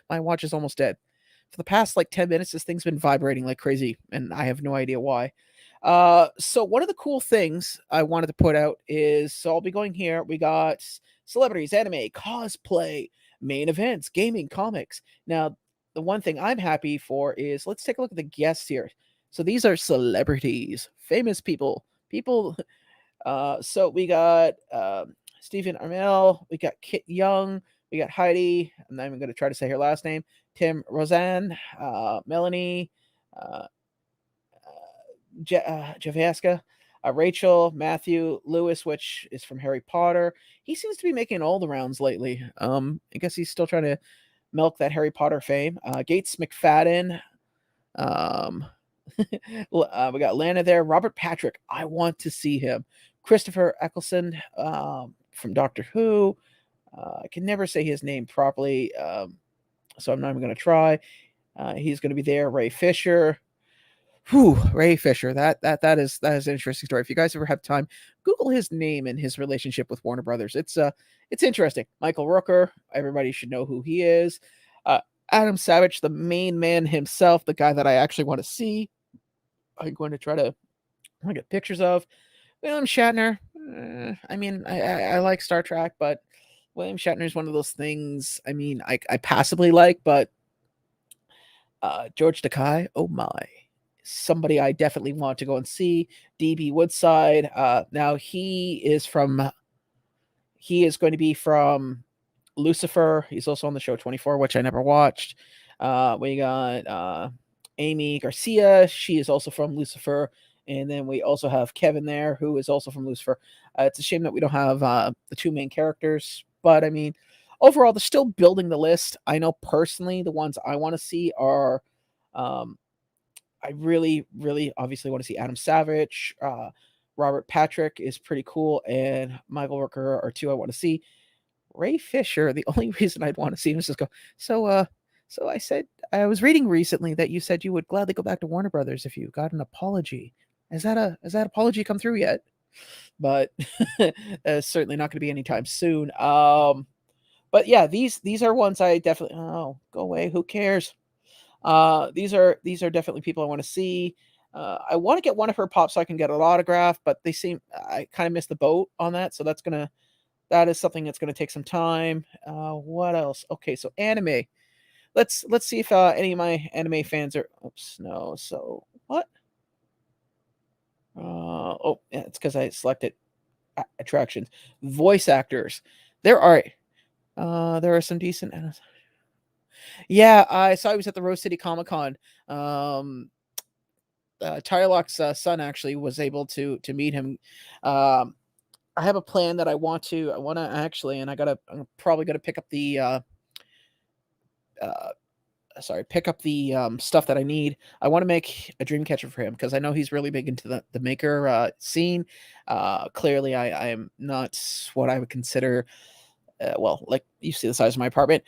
My watch is almost dead. For the past 10 minutes, this thing's been vibrating like crazy, and I have no idea why. So one of the cool things I wanted to put out is, so I'll be going here. We got celebrities, anime, cosplay, main events, gaming, comics. Now, the one thing I'm happy for is, let's take a look at the guests here. So these are celebrities, famous people. So we got Stephen Amell, we got Kit Young, we got Heidi, I'm not even going to try to say her last name, Tim Roseanne, Melanie, Javaska, Rachel, Matthew, Lewis, which is from Harry Potter. He seems to be making all the rounds lately. I guess he's still trying to milk that Harry Potter fame. Gates McFadden. We got Lana there. Robert Patrick. I want to see him. Christopher Eccleston from Doctor Who. I can never say his name properly. so I'm not even going to try. He's going to be there. Ray Fisher. Whew, Ray Fisher. That is an interesting story. If you guys ever have time, Google his name and his relationship with Warner Brothers. It's interesting. Michael Rooker. Everybody should know who he is. Adam Savage, the main man himself, the guy that I actually want to see. I'm going to try to get pictures of. William Shatner. I mean, I like Star Trek, but William Shatner is one of those things. I mean, I passively like, but George Takei, oh my, somebody I definitely want to go and see. DB Woodside. Now he is going to be from Lucifer. He's also on the show 24, which I never watched. We got Amy Garcia. She is also from Lucifer. And then we also have Kevin there, who is also from Lucifer. It's a shame that we don't have the two main characters. But, I mean, overall, they're still building the list. I know personally the ones I want to see are I really, really obviously want to see Adam Savage. Robert Patrick is pretty cool. And Michael Rooker are two I want to see. Ray Fisher, the only reason I'd want to see him is just go, so I said, I was reading recently that you said you would gladly go back to Warner Brothers if you got an apology. Has that apology come through yet? But certainly not going to be anytime soon. But yeah, these are ones I definitely, oh, go away. Who cares? These are definitely people I want to see. I want to get one of her pops so I can get an autograph, but I kind of missed the boat on that. So that is something that's going to take some time. What else? Okay, so anime. Let's see if any of my anime fans are. Oops, no. So what? Oh, yeah, it's because I selected attractions. Voice actors. There are some decent. Yeah, I saw he was at the Rose City Comic Con. Tylock's son actually was able to meet him. I have a plan that I want to actually, and I'm probably gonna pick up the stuff that I need. I want to make a dream catcher for him because I know he's really big into the maker scene. Clearly, I am not what I would consider. Well, like you see the size of my apartment.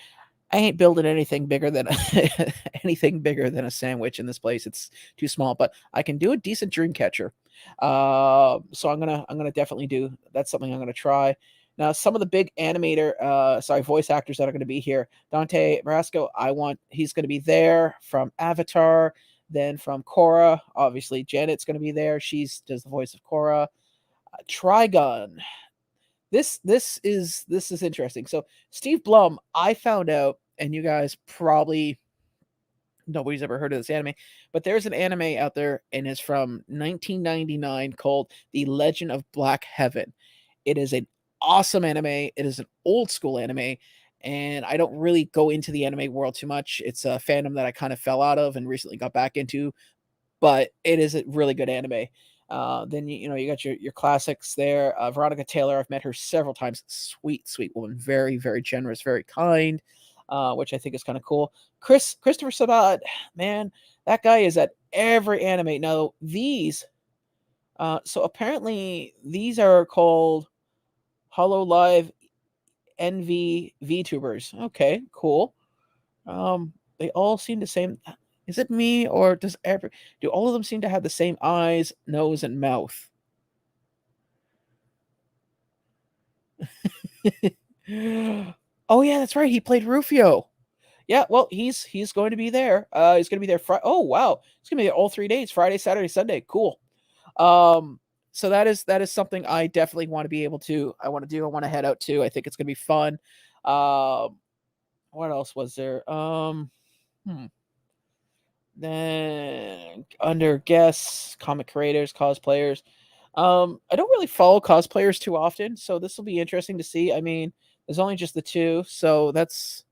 I ain't building anything bigger than a sandwich in this place. It's too small, but I can do a decent dream catcher. So I'm gonna definitely do. That's something I'm gonna try. Now, some of the big voice actors that are going to be here. Dante Marasco, he's going to be there from Avatar. Then from Korra, obviously Janet's going to be there. She does the voice of Korra. Trigun. This is interesting. So Steve Blum, I found out, and you guys probably nobody's ever heard of this anime, but there's an anime out there, and it's from 1999 called The Legend of Black Heaven. It is an awesome anime. It is an old school anime, and I don't really go into the anime world too much. It's a fandom that I kind of fell out of and recently got back into, but it is a really good anime. Then you got your classics there. Veronica Taylor, I've met her several times. Sweet woman, very very generous, very kind, which I think is kind of cool. Christopher Sabat, man, that guy is at every anime. Now these, so apparently these are called Hollow Live NV VTubers. Okay, cool. They all seem the same. Is it me or do all of them seem to have the same eyes, nose, and mouth? Oh yeah, that's right. He played Rufio. Yeah, well, he's going to be there. He's going to be there. Oh wow, he's going to be there all 3 days: Friday, Saturday, Sunday. Cool. So that is something I definitely want to be able to. I want to do. I want to head out to. I think it's going to be fun. What else was there? Then under guests, comic creators, cosplayers. I don't really follow cosplayers too often, so this will be interesting to see. I mean, there's only just the two, so that's.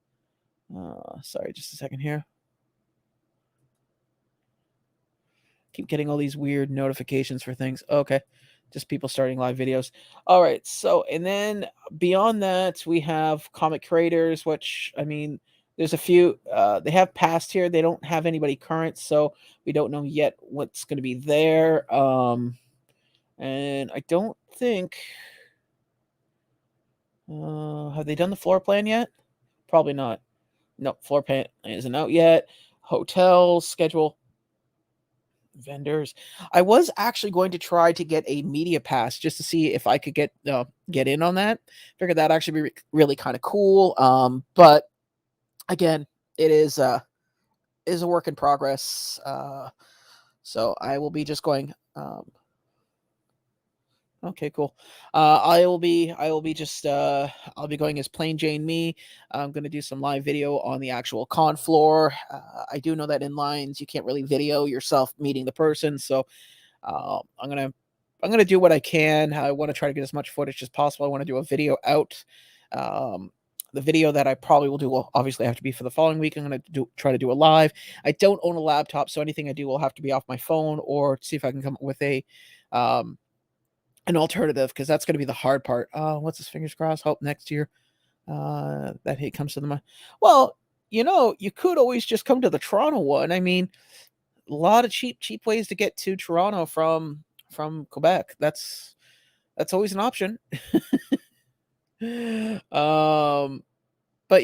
Sorry, just a second here. Keep getting all these weird notifications for things. Okay, just people starting live videos. All right, so and then beyond that, we have comic creators, which I mean. There's a few, they have passed here. They don't have anybody current, so we don't know yet what's going to be there. And I don't think, have they done the floor plan yet? Probably not. No, floor plan isn't out yet. Hotel schedule. Vendors. I was actually going to try to get a media pass just to see if I could get in on that. Figured that actually be really kind of cool. But again, it is a work in progress. So I will be just going. Okay, cool. I will be just I'll be going as plain Jane me. I'm gonna do some live video on the actual con floor. I do know that in lines you can't really video yourself meeting the person, so I'm gonna do what I can. I want to try to get as much footage as possible. I want to do a video out. The video that I probably will do will obviously have to be for the following week. I'm gonna try to do a live. I don't own a laptop, so anything I do will have to be off my phone or see if I can come up with an alternative, because that's going to be the hard part. What's his fingers crossed? Hope next year that hate comes to the mind. Well, you could always just come to the Toronto one. I mean, a lot of cheap ways to get to Toronto from Quebec. That's always an option. But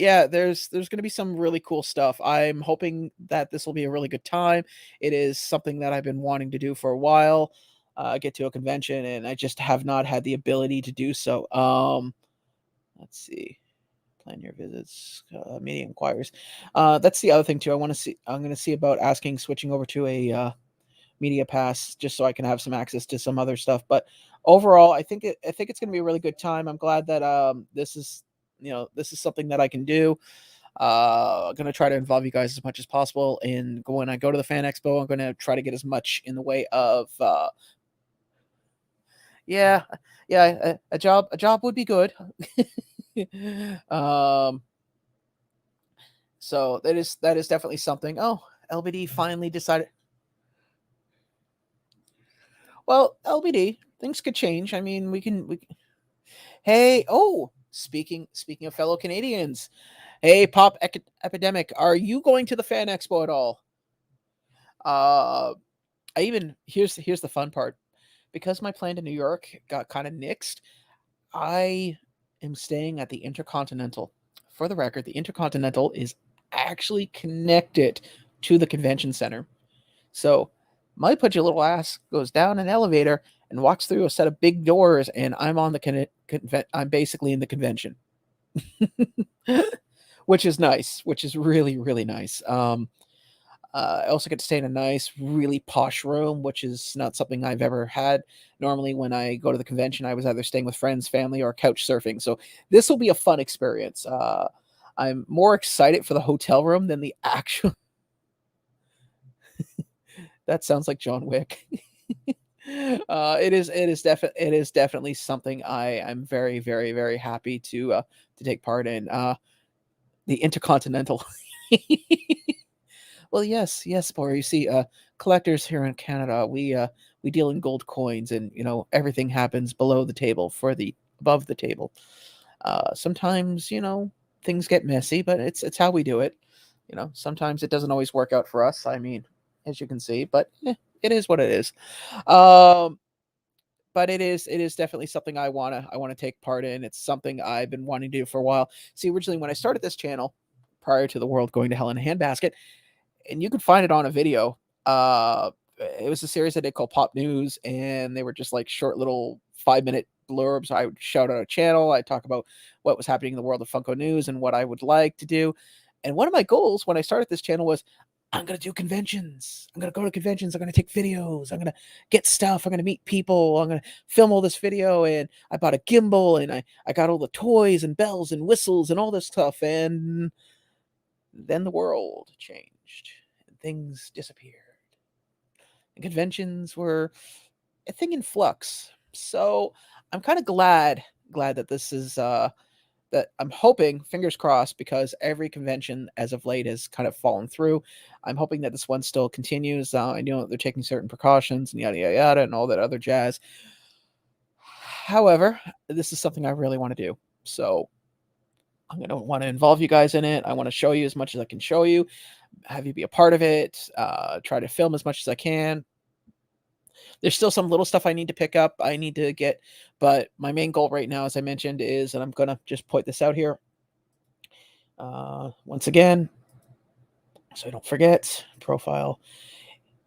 yeah, there's going to be some really cool stuff. I'm hoping that this will be a really good time. It is something that I've been wanting to do for a while. Get to a convention, and I just have not had the ability to do so. Let's see. Plan your visits, media inquiries. That's the other thing too. I'm going to see about switching over to a media pass, just so I can have some access to some other stuff. But overall, I think it's going to be a really good time. I'm glad that this is something that I can do. I'm going to try to involve you guys as much as possible. And when I go to the Fan Expo, I'm going to try to get as much in the way of a job would be good. So that is definitely something. Oh, LBD finally decided. Well, LBD, things could change. I mean, we can. Hey, speaking of fellow Canadians, hey, Pop Epidemic, are you going to the Fan Expo at all? Here's the fun part. Because my plan to New York got kind of nixed, I am staying at the Intercontinental. For the record, the Intercontinental is actually connected to the convention center. So my put your little ass goes down an elevator and walks through a set of big doors, and I'm on I'm basically in the convention. Which is nice, which is really, really nice. I also get to stay in a nice, really posh room, which is not something I've ever had. Normally, when I go to the convention, I was either staying with friends, family, or couch surfing. So this will be a fun experience. I'm more excited for the hotel room than the actual. That sounds like John Wick. It is definitely something I'm very, very, very happy to take part in. The Intercontinental. Well, yes, Bor. You see, collectors here in Canada, we deal in gold coins, and everything happens below the table above the table. Sometimes things get messy, but it's how we do it. Sometimes it doesn't always work out for us. I mean, as you can see, but it is what it is. But it is definitely something I wanna take part in. It's something I've been wanting to do for a while. See, originally when I started this channel, prior to the world going to hell in a handbasket, and you could find it on a video. It was a series I did called Pop News, and they were just like short little 5-minute blurbs. I would shout out a channel. I talk about what was happening in the world of Funko News and what I would like to do. And one of my goals when I started this channel was, I'm going to do conventions. I'm going to go to conventions. I'm going to take videos. I'm going to get stuff. I'm going to meet people. I'm going to film all this video. And I bought a gimbal, and I got all the toys and bells and whistles and all this stuff. And then the world changed and things disappeared. And conventions were a thing in flux. So I'm kind of glad that this is that I'm hoping, fingers crossed, because every convention as of late has kind of fallen through. I'm hoping that this one still continues. I know they're taking certain precautions and yada yada yada and all that other jazz. However, this is something I really want to do. So I'm going to want to involve you guys in it. I want to show you as much as I can show you, have you be a part of it, try to film as much as I can. There's still some little stuff I need to pick up, I need to get, but my main goal right now, as I mentioned, is, and I'm going to just point this out here, Once again, so I don't forget, profile.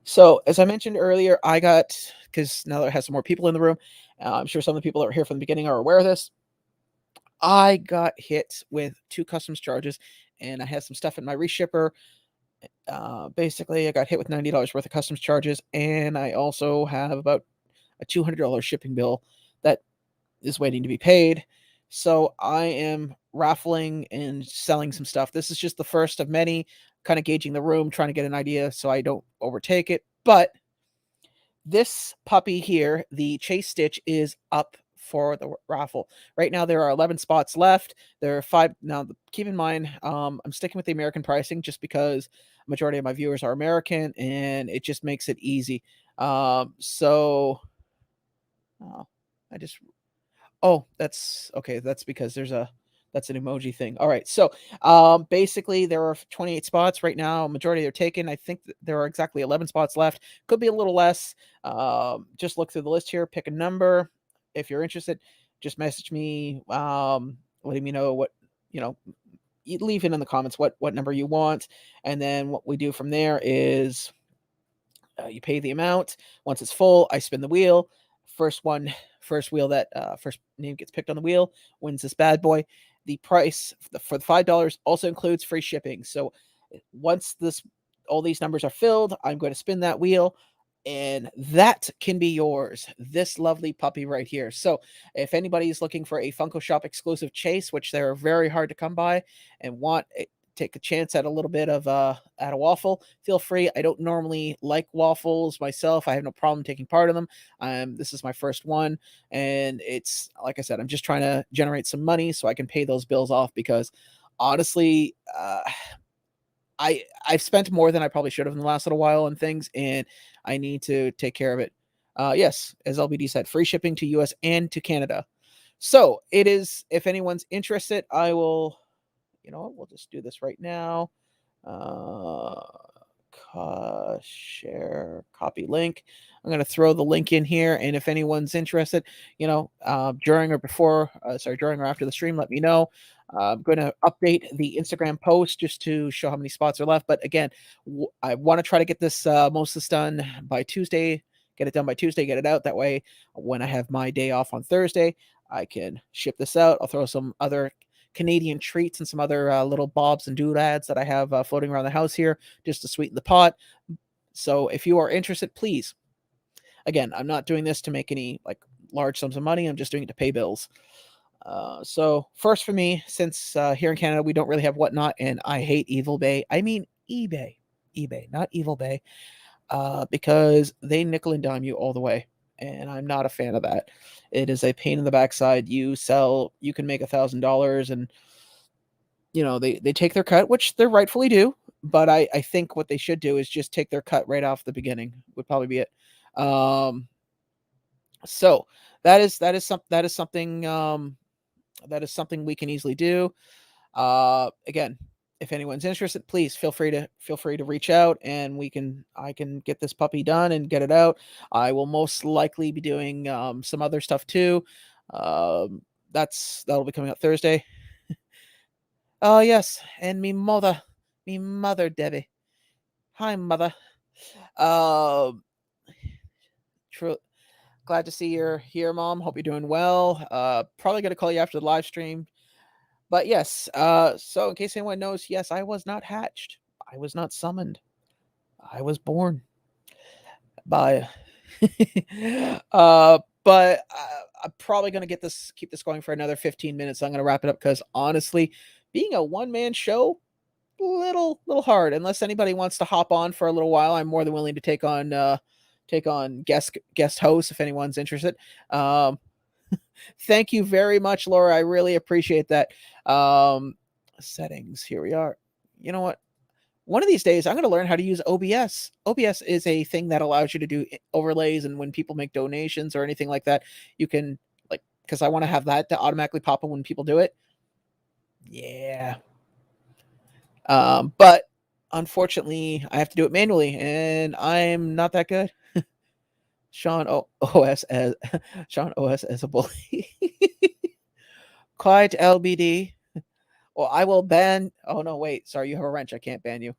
So as I mentioned earlier, I got, because now that I have some more people in the room, I'm sure some of the people that were here from the beginning are aware of this. I got hit with 2 customs charges, and I had some stuff in my reshipper. Basically, I got hit with $90 worth of customs charges, and I also have about a $200 shipping bill that is waiting to be paid. So I am raffling and selling some stuff. This is just the first of many, kind of gauging the room, trying to get an idea so I don't overtake it. But this puppy here, the Chase Stitch, is up for the raffle. Right now, there are 11 spots left. There are 5. Now, keep in mind, I'm sticking with the American pricing just because majority of my viewers are American, and it just makes it easy. So, I just Oh, that's okay. That's because that's an emoji thing. All right. So, basically, there are 28 spots right now. Majority are taken. I think there are exactly 11 spots left. Could be a little less. Just look through the list here. Pick a number. If you're interested, just message me. Letting me know what you know. You leave it in the comments what number you want, and then what we do from there is you pay the amount. Once it's full, I spin the wheel. First wheel that first name gets picked on the wheel wins this bad boy. The price for the $5 also includes free shipping. So once all these numbers are filled, I'm going to spin that wheel, and that can be yours. This lovely puppy right here. So if anybody is looking for a Funko Shop exclusive Chase, which they're very hard to come by, and want take a chance at a little bit of at a waffle, feel free. I don't normally like waffles myself. I have no problem taking part in them. This is my first one, and it's like I said, I'm just trying to generate some money so I can pay those bills off, because honestly, I've spent more than I probably should have in the last little while on things, and I need to take care of it. Yes, as LBD said, free shipping to US and to Canada. So it is, if anyone's interested, I will, we'll just do this right now. Share, copy link. I'm going to throw the link in here, and if anyone's interested, during or after the stream, let me know. I'm going to update the Instagram post just to show how many spots are left. But again, I want to try to get this most of this done by Tuesday. Get it done by Tuesday. Get it out. That way, when I have my day off on Thursday, I can ship this out. I'll throw some other Canadian treats and some other little bobs and doodads that I have floating around the house here just to sweeten the pot. So if you are interested, please. Again, I'm not doing this to make any large sums of money. I'm just doing it to pay bills. So first for me, since here in Canada we don't really have Whatnot, and I hate Evil Bay. I mean eBay, not Evil Bay, because they nickel and dime you all the way, and I'm not a fan of that. It is a pain in the backside. You can make $1,000, and they take their cut, which they rightfully do. But I think what they should do is just take their cut right off the beginning. Would probably be it. So that is something we can easily do. Again, if anyone's interested, please feel free to reach out, and I can get this puppy done and get it out. I will most likely be doing some other stuff too. That'll be coming up Thursday. Oh yes, and me mother, Debbie. Hi, mother. True. Glad to see you're here, Mom. Hope you're doing well. Probably gonna call you after the live stream. But yes, so in case anyone knows, yes, I was not hatched. I was not summoned. I was born by but I'm probably going to keep this going for another 15 minutes. I'm going to wrap it up because honestly, being a one-man show, little hard. Unless anybody wants to hop on for a little while, I'm more than willing to take on guest hosts if anyone's interested. Thank you very much, Laura. I really appreciate that. Settings. Here we are. You know what? One of these days, I'm going to learn how to use OBS. OBS is a thing that allows you to do overlays, and when people make donations or anything like that, you can because I want to have that to automatically pop up when people do it. Yeah. But unfortunately, I have to do it manually, and I'm not that good. Sean OS as a bully. Quiet LBD. Well, I will ban. Oh no, wait. Sorry, you have a wrench. I can't ban you.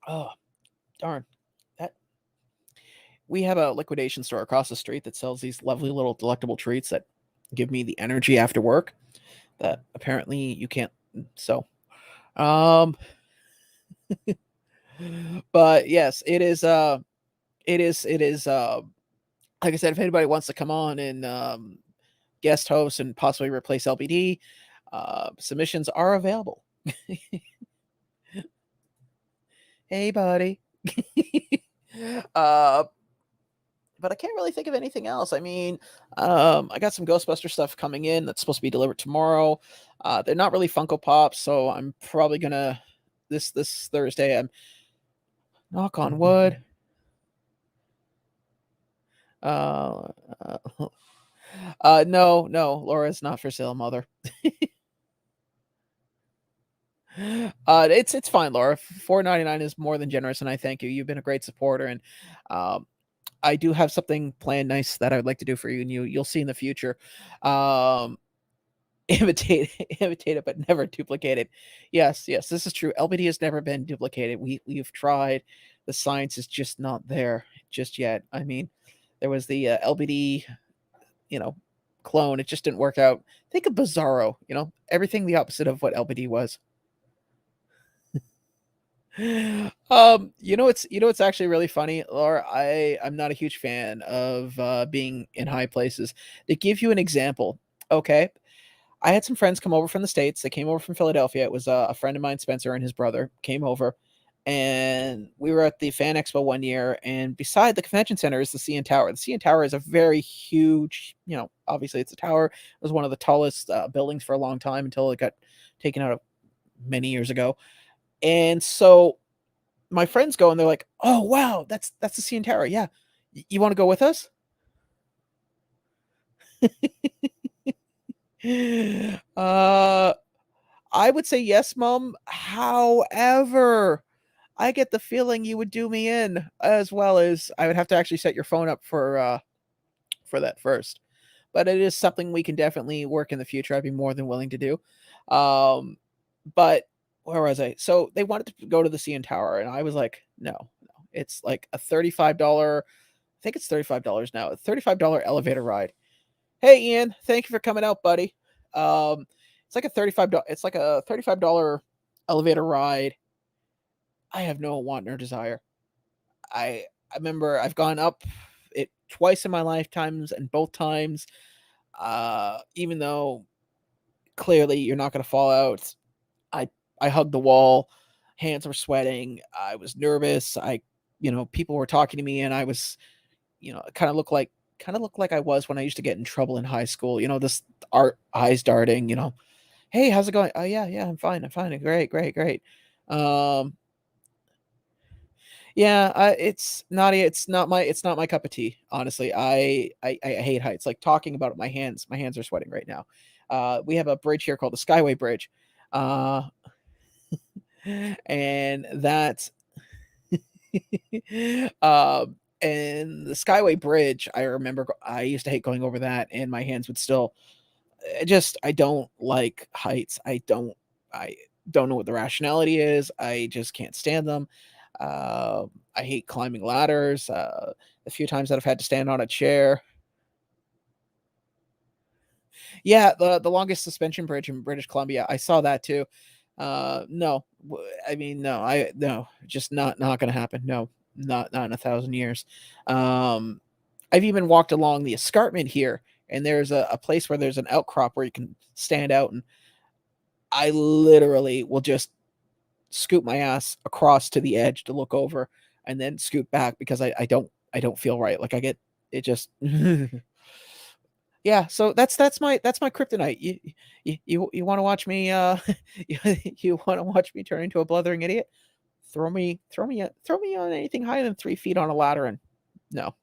Oh, darn. That we have a liquidation store across the street that sells these lovely little delectable treats that give me the energy after work that apparently you can't. So, um, but yes, it is. Like I said, if anybody wants to come on and guest host and possibly replace LBD, submissions are available. Hey, buddy. uh, but I can't really think of anything else. I mean, I got some Ghostbuster stuff coming in that's supposed to be delivered tomorrow. They're not really Funko Pops, so I'm probably gonna this Thursday. I'm knock on wood. No, Laura's not for sale, mother. It's fine, Laura. $4.99 is more than generous, and I thank you. You've been a great supporter, and I do have something planned nice that I'd like to do for you, and you'll see in the future. Imitate it, but never duplicate it. Yes, this is true. LBD has never been duplicated. We've tried. The science is just not there just yet. I mean, there was the LBD, clone. It just didn't work out. Think of Bizarro. Everything the opposite of what LBD was. It's actually really funny, Laura. I'm not a huge fan of being in high places. To give you an example, okay, I had some friends come over from the States. They came over from Philadelphia. It was a friend of mine, Spencer, and his brother came over, and we were at the Fan Expo one year. And beside the convention center is the CN Tower. The CN Tower is a very huge, obviously it's a tower. It was one of the tallest buildings for a long time until it got taken out of many years ago. And so my friends go and they're like, "Oh wow, that's the CN Tower. Yeah, you want to go with us?" I would say yes, Mom. However, I get the feeling you would do me in, as well as I would have to actually set your phone up for that first. But it is something we can definitely work in the future. I'd be more than willing to do. But where was I? So they wanted to go to the CN Tower, and I was like, no. It's like a $35. I think it's $35 now. A $35 elevator ride. Hey, Ian, thank you for coming out, buddy. It's like a $35 elevator ride. I have no want nor desire. I remember I've gone up it twice in my lifetimes, and both times, even though clearly you're not going to fall out, I I hugged the wall. Hands were sweating. I was nervous. People were talking to me, and I was, kind of looked like I was when I used to get in trouble in high school. This art eyes darting. Hey, how's it going? Oh yeah, I'm fine. Great. Um, yeah, it's not my cup of tea. Honestly, I hate heights. Like talking about it, my hands are sweating right now. We have a bridge here called the Skyway Bridge, uh, and that, and the Skyway Bridge. I remember I used to hate going over that, and my hands would still. I don't like heights. I don't know what the rationality is. I just can't stand them. I hate climbing ladders. The few times that I've had to stand on a chair. Yeah, the longest suspension bridge in British Columbia. I saw that too. No, I mean no, no, just not gonna happen. No, not in 1,000 years. Um, I've even walked along the escarpment here, and there's a place where there's an outcrop where you can stand out, and I literally will just scoot my ass across to the edge to look over and then scoot back because I don't feel right. Like I get it just yeah, so that's my kryptonite. You want to watch me you want to watch me turn into a blithering idiot? Throw me on anything higher than 3 feet on a ladder, and no.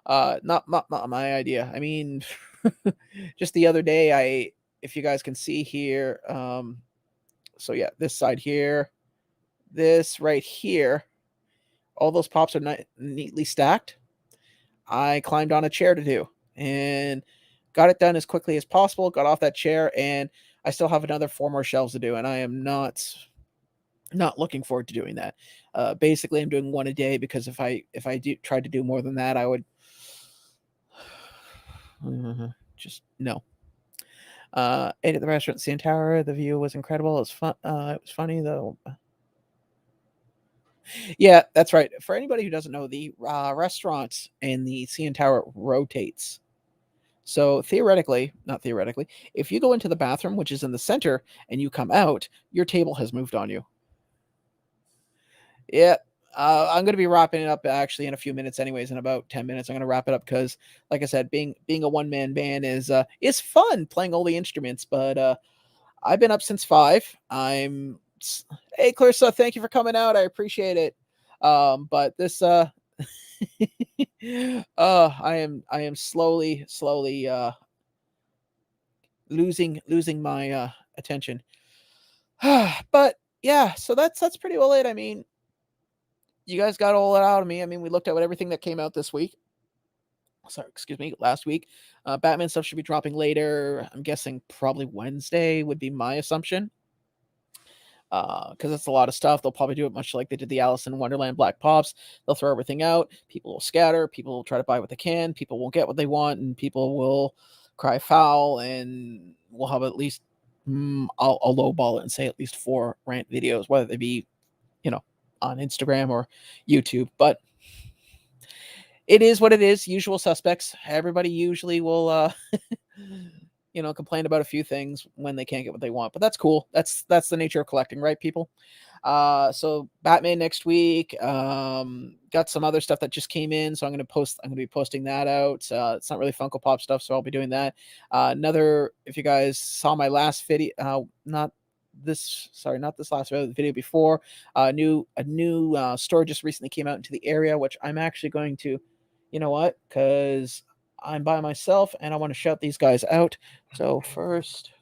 Not my idea. I mean, just the other day, if you guys can see here, so yeah, this side here, this right here, all those pops are neatly stacked. I climbed on a chair to do, and got it done as quickly as possible, got off that chair, and I still have another 4 more shelves to do, and I am not looking forward to doing that. Basically, I'm doing one a day because if I tried to do more than that, I would just no. Ate at the restaurant CN Tower. The view was incredible. It was fun. It was funny though. Yeah, that's right. For anybody who doesn't know, the restaurant in the CN Tower rotates. So theoretically, not theoretically, if you go into the bathroom, which is in the center, and you come out, your table has moved on you. Yeah. I'm going to be wrapping it up actually in a few minutes, anyways. In about 10 minutes, I'm going to wrap it up because, like I said, being a one-man band is fun playing all the instruments. But I've been up since 5. Hey Clarissa, thank you for coming out. I appreciate it. But this I am slowly losing my attention. But yeah, so that's pretty well it. I mean, you guys got all that out of me. I mean, we looked at everything that came out this week. Sorry, excuse me, last week. Batman stuff should be dropping later. I'm guessing probably Wednesday would be my assumption. Because it's a lot of stuff. They'll probably do it much like they did the Alice in Wonderland Black Pops. They'll throw everything out. People will scatter. People will try to buy what they can. People won't get what they want, and people will cry foul. And we'll have at least I'll lowball it and say at least 4 rant videos, whether they be, on Instagram or YouTube. But it is what it is. Usual suspects. Everybody usually will complain about a few things when they can't get what they want, but that's cool. That's the nature of collecting, right, people? So Batman next week. Got some other stuff that just came in, so I'm going to be posting that out. It's not really Funko Pop stuff, so I'll be doing that. If you guys saw my last video, not this last video, the video before, a new store just recently came out into the area, which I'm actually going to, because I'm by myself and I want to shout these guys out. So first,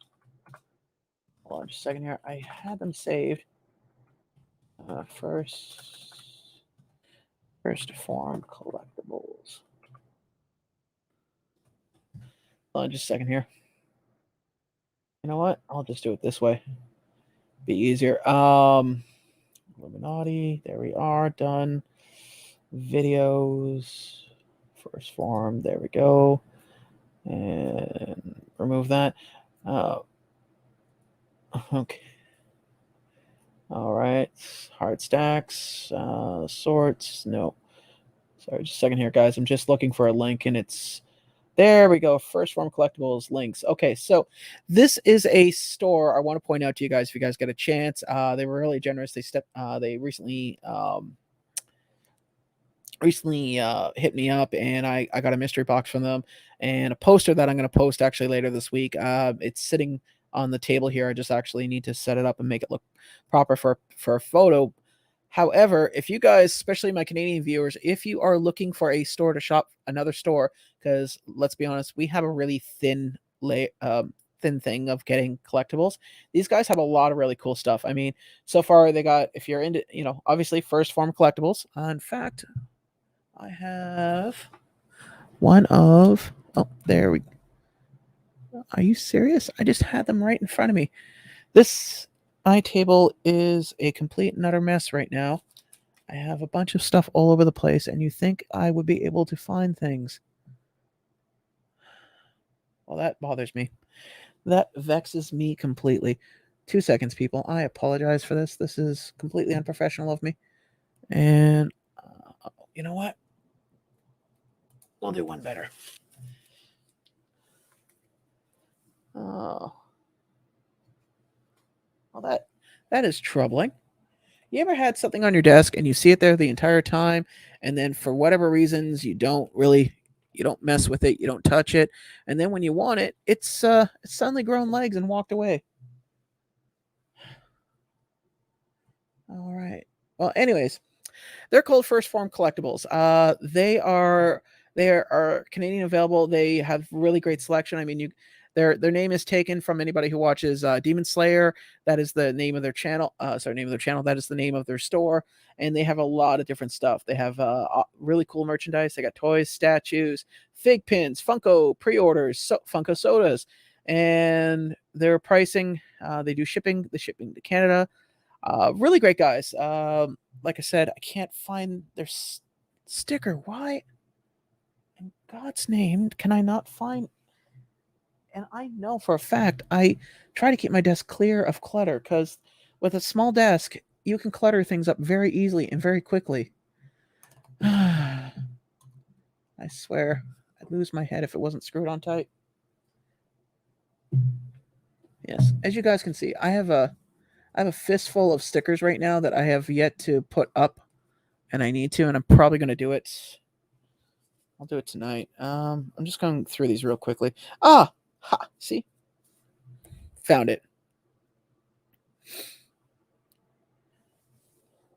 hold on just a second here. I had them saved. First form collectibles. Hold on just a second here. You know what? I'll just do it this way. Be easier. Illuminati. There we are. Done. Videos. First form. There we go. And remove that. Okay. All right. Hard stacks. Sorts. No. Sorry, just a second here, guys. I'm just looking for a link, and it's there we go. First form collectibles links. Okay, so this is a store I want to point out to you guys if you guys get a chance. They were really generous. They recently hit me up, and I got a mystery box from them and a poster that I'm going to post actually later this week. It's sitting on the table here. I just actually need to set it up and make it look proper for a photo. However, if you guys, especially my Canadian viewers, if you are looking for a store to shop, another store, because let's be honest, we have a really thin thing of getting collectibles. These guys have a lot of really cool stuff. I mean, so far they got, if you're into, obviously first form collectibles. In fact, I have one of, there we go. Are you serious? I just had them right in front of me. My table is a complete and utter mess right now. I have a bunch of stuff all over the place, and you think I would be able to find things. Well, that bothers me. That vexes me completely. 2 seconds, people. I apologize for this. This is completely unprofessional of me. And you know what? We'll do one better. Oh. Well, that is troubling. You ever had something on your desk and you see it there the entire time, and then for whatever reasons you don't mess with it, you don't touch it, and then when you want it, it's suddenly grown legs and walked away. All right. Well, anyways, they're called First Form Collectibles. They are Canadian available. They have really great selection. I mean, their name is taken from anybody who watches Demon Slayer. That is the name of their channel. That is the name of their store. And they have a lot of different stuff. They have really cool merchandise. They got toys, statues, fig pins, Funko pre-orders, Funko sodas, and their pricing. They do shipping. The shipping to Canada. Really great guys. Like I said, I can't find their sticker. Why, in God's name, can I not find? And I know for a fact I try to keep my desk clear of clutter because with a small desk, you can clutter things up very easily and very quickly. I swear, I'd lose my head if it wasn't screwed on tight. Yes, as you guys can see, I have a fistful of stickers right now that I have yet to put up, and I need to, and I'm probably going to do it. I'll do it tonight. I'm just going through these real quickly. See, found it.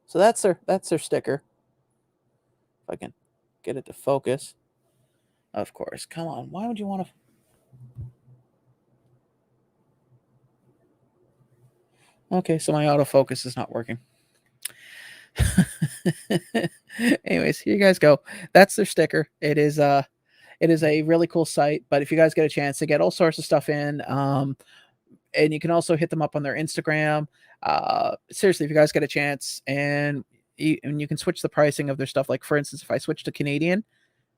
So that's their sticker. If I can get it to focus. Of course. Come on. Why would you want to? Okay, so my autofocus is not working. Anyways, here you guys go. That's their sticker. It is a really cool site, but if you guys get a chance to get all sorts of stuff in, and you can also hit them up on their Instagram. Seriously, if you guys get a chance, and you can switch the pricing of their stuff. Like for instance, if I switch to Canadian,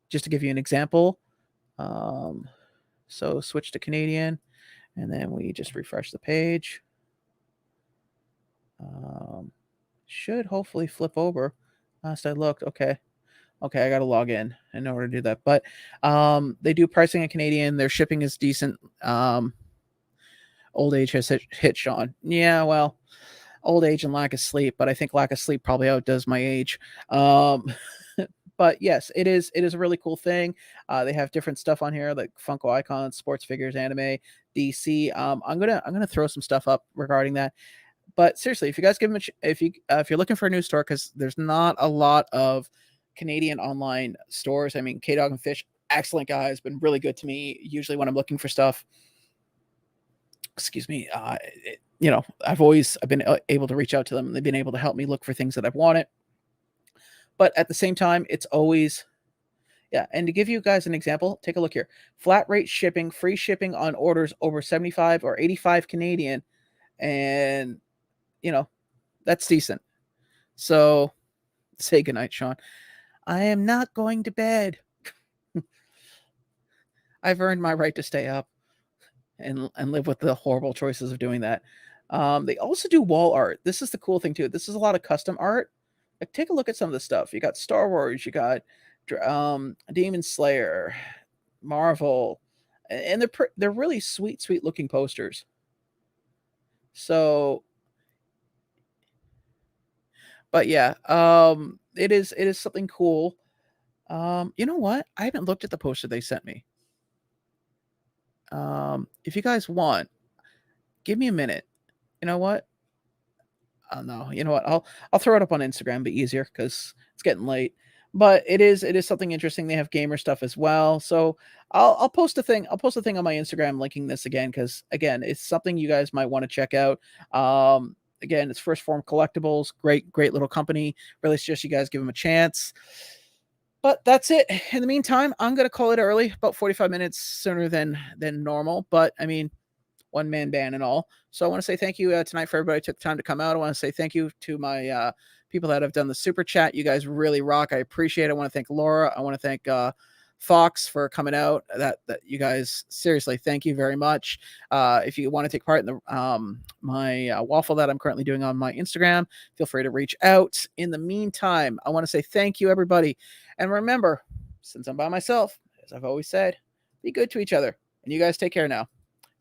just to give you an example, so switch to Canadian, and then we just refresh the page. Should hopefully flip over. Last I looked, okay, I got to log in order to do that. But they do pricing in Canadian. Their shipping is decent. Old age has hit Sean. Yeah, well, old age and lack of sleep, but I think lack of sleep probably outdoes my age. But yes, it is a really cool thing. They have different stuff on here like Funko icons, sports figures, anime, DC. I'm gonna throw some stuff up regarding that. But seriously, if you guys give them if you're looking for a new store, because there's not a lot of Canadian online stores. I mean, K-Dog and Fish, excellent guy, has been really good to me. Usually when I'm looking for stuff, excuse me, I've been able to reach out to them, and they've been able to help me look for things that I've wanted. But at the same time, it's always, yeah. And to give you guys an example, take a look here. Flat rate shipping, free shipping on orders over 75 or 85 Canadian. And, that's decent. So say goodnight, Sean. I am not going to bed. I've earned my right to stay up and live with the horrible choices of doing that. They also do wall art. This is the cool thing too. This is a lot of custom art. Like, take a look at some of the stuff. You got Star Wars, you got Demon Slayer, Marvel, and they're really sweet looking posters. So, but yeah, it is something cool. You know what? I haven't looked at the poster they sent me. If you guys want, give me a minute. You know what? No, you know what? I'll throw it up on Instagram, be easier because it's getting late. But it is something interesting. They have gamer stuff as well. So I'll post a thing. I'll post a thing on my Instagram linking this again because again, it's something you guys might want to check out. Again, it's First Form Collectibles. Great little company. Really suggest you guys give them a chance. But that's it. In the meantime, I'm gonna call it early, about 45 minutes sooner than normal. But I mean, one-man band and all. So I want to say thank you tonight for everybody who took the time to come out. I want to say thank you to my people that have done the super chat. You guys really rock. I appreciate it. I want to thank Laura. I want to thank Fox for coming out. That you guys, seriously, thank you very much. If you want to take part in the my waffle that I'm currently doing on my Instagram, feel free to reach out. In the meantime, I want to say thank you, everybody. And remember, since I'm by myself, as I've always said, be good to each other. And you guys take care now.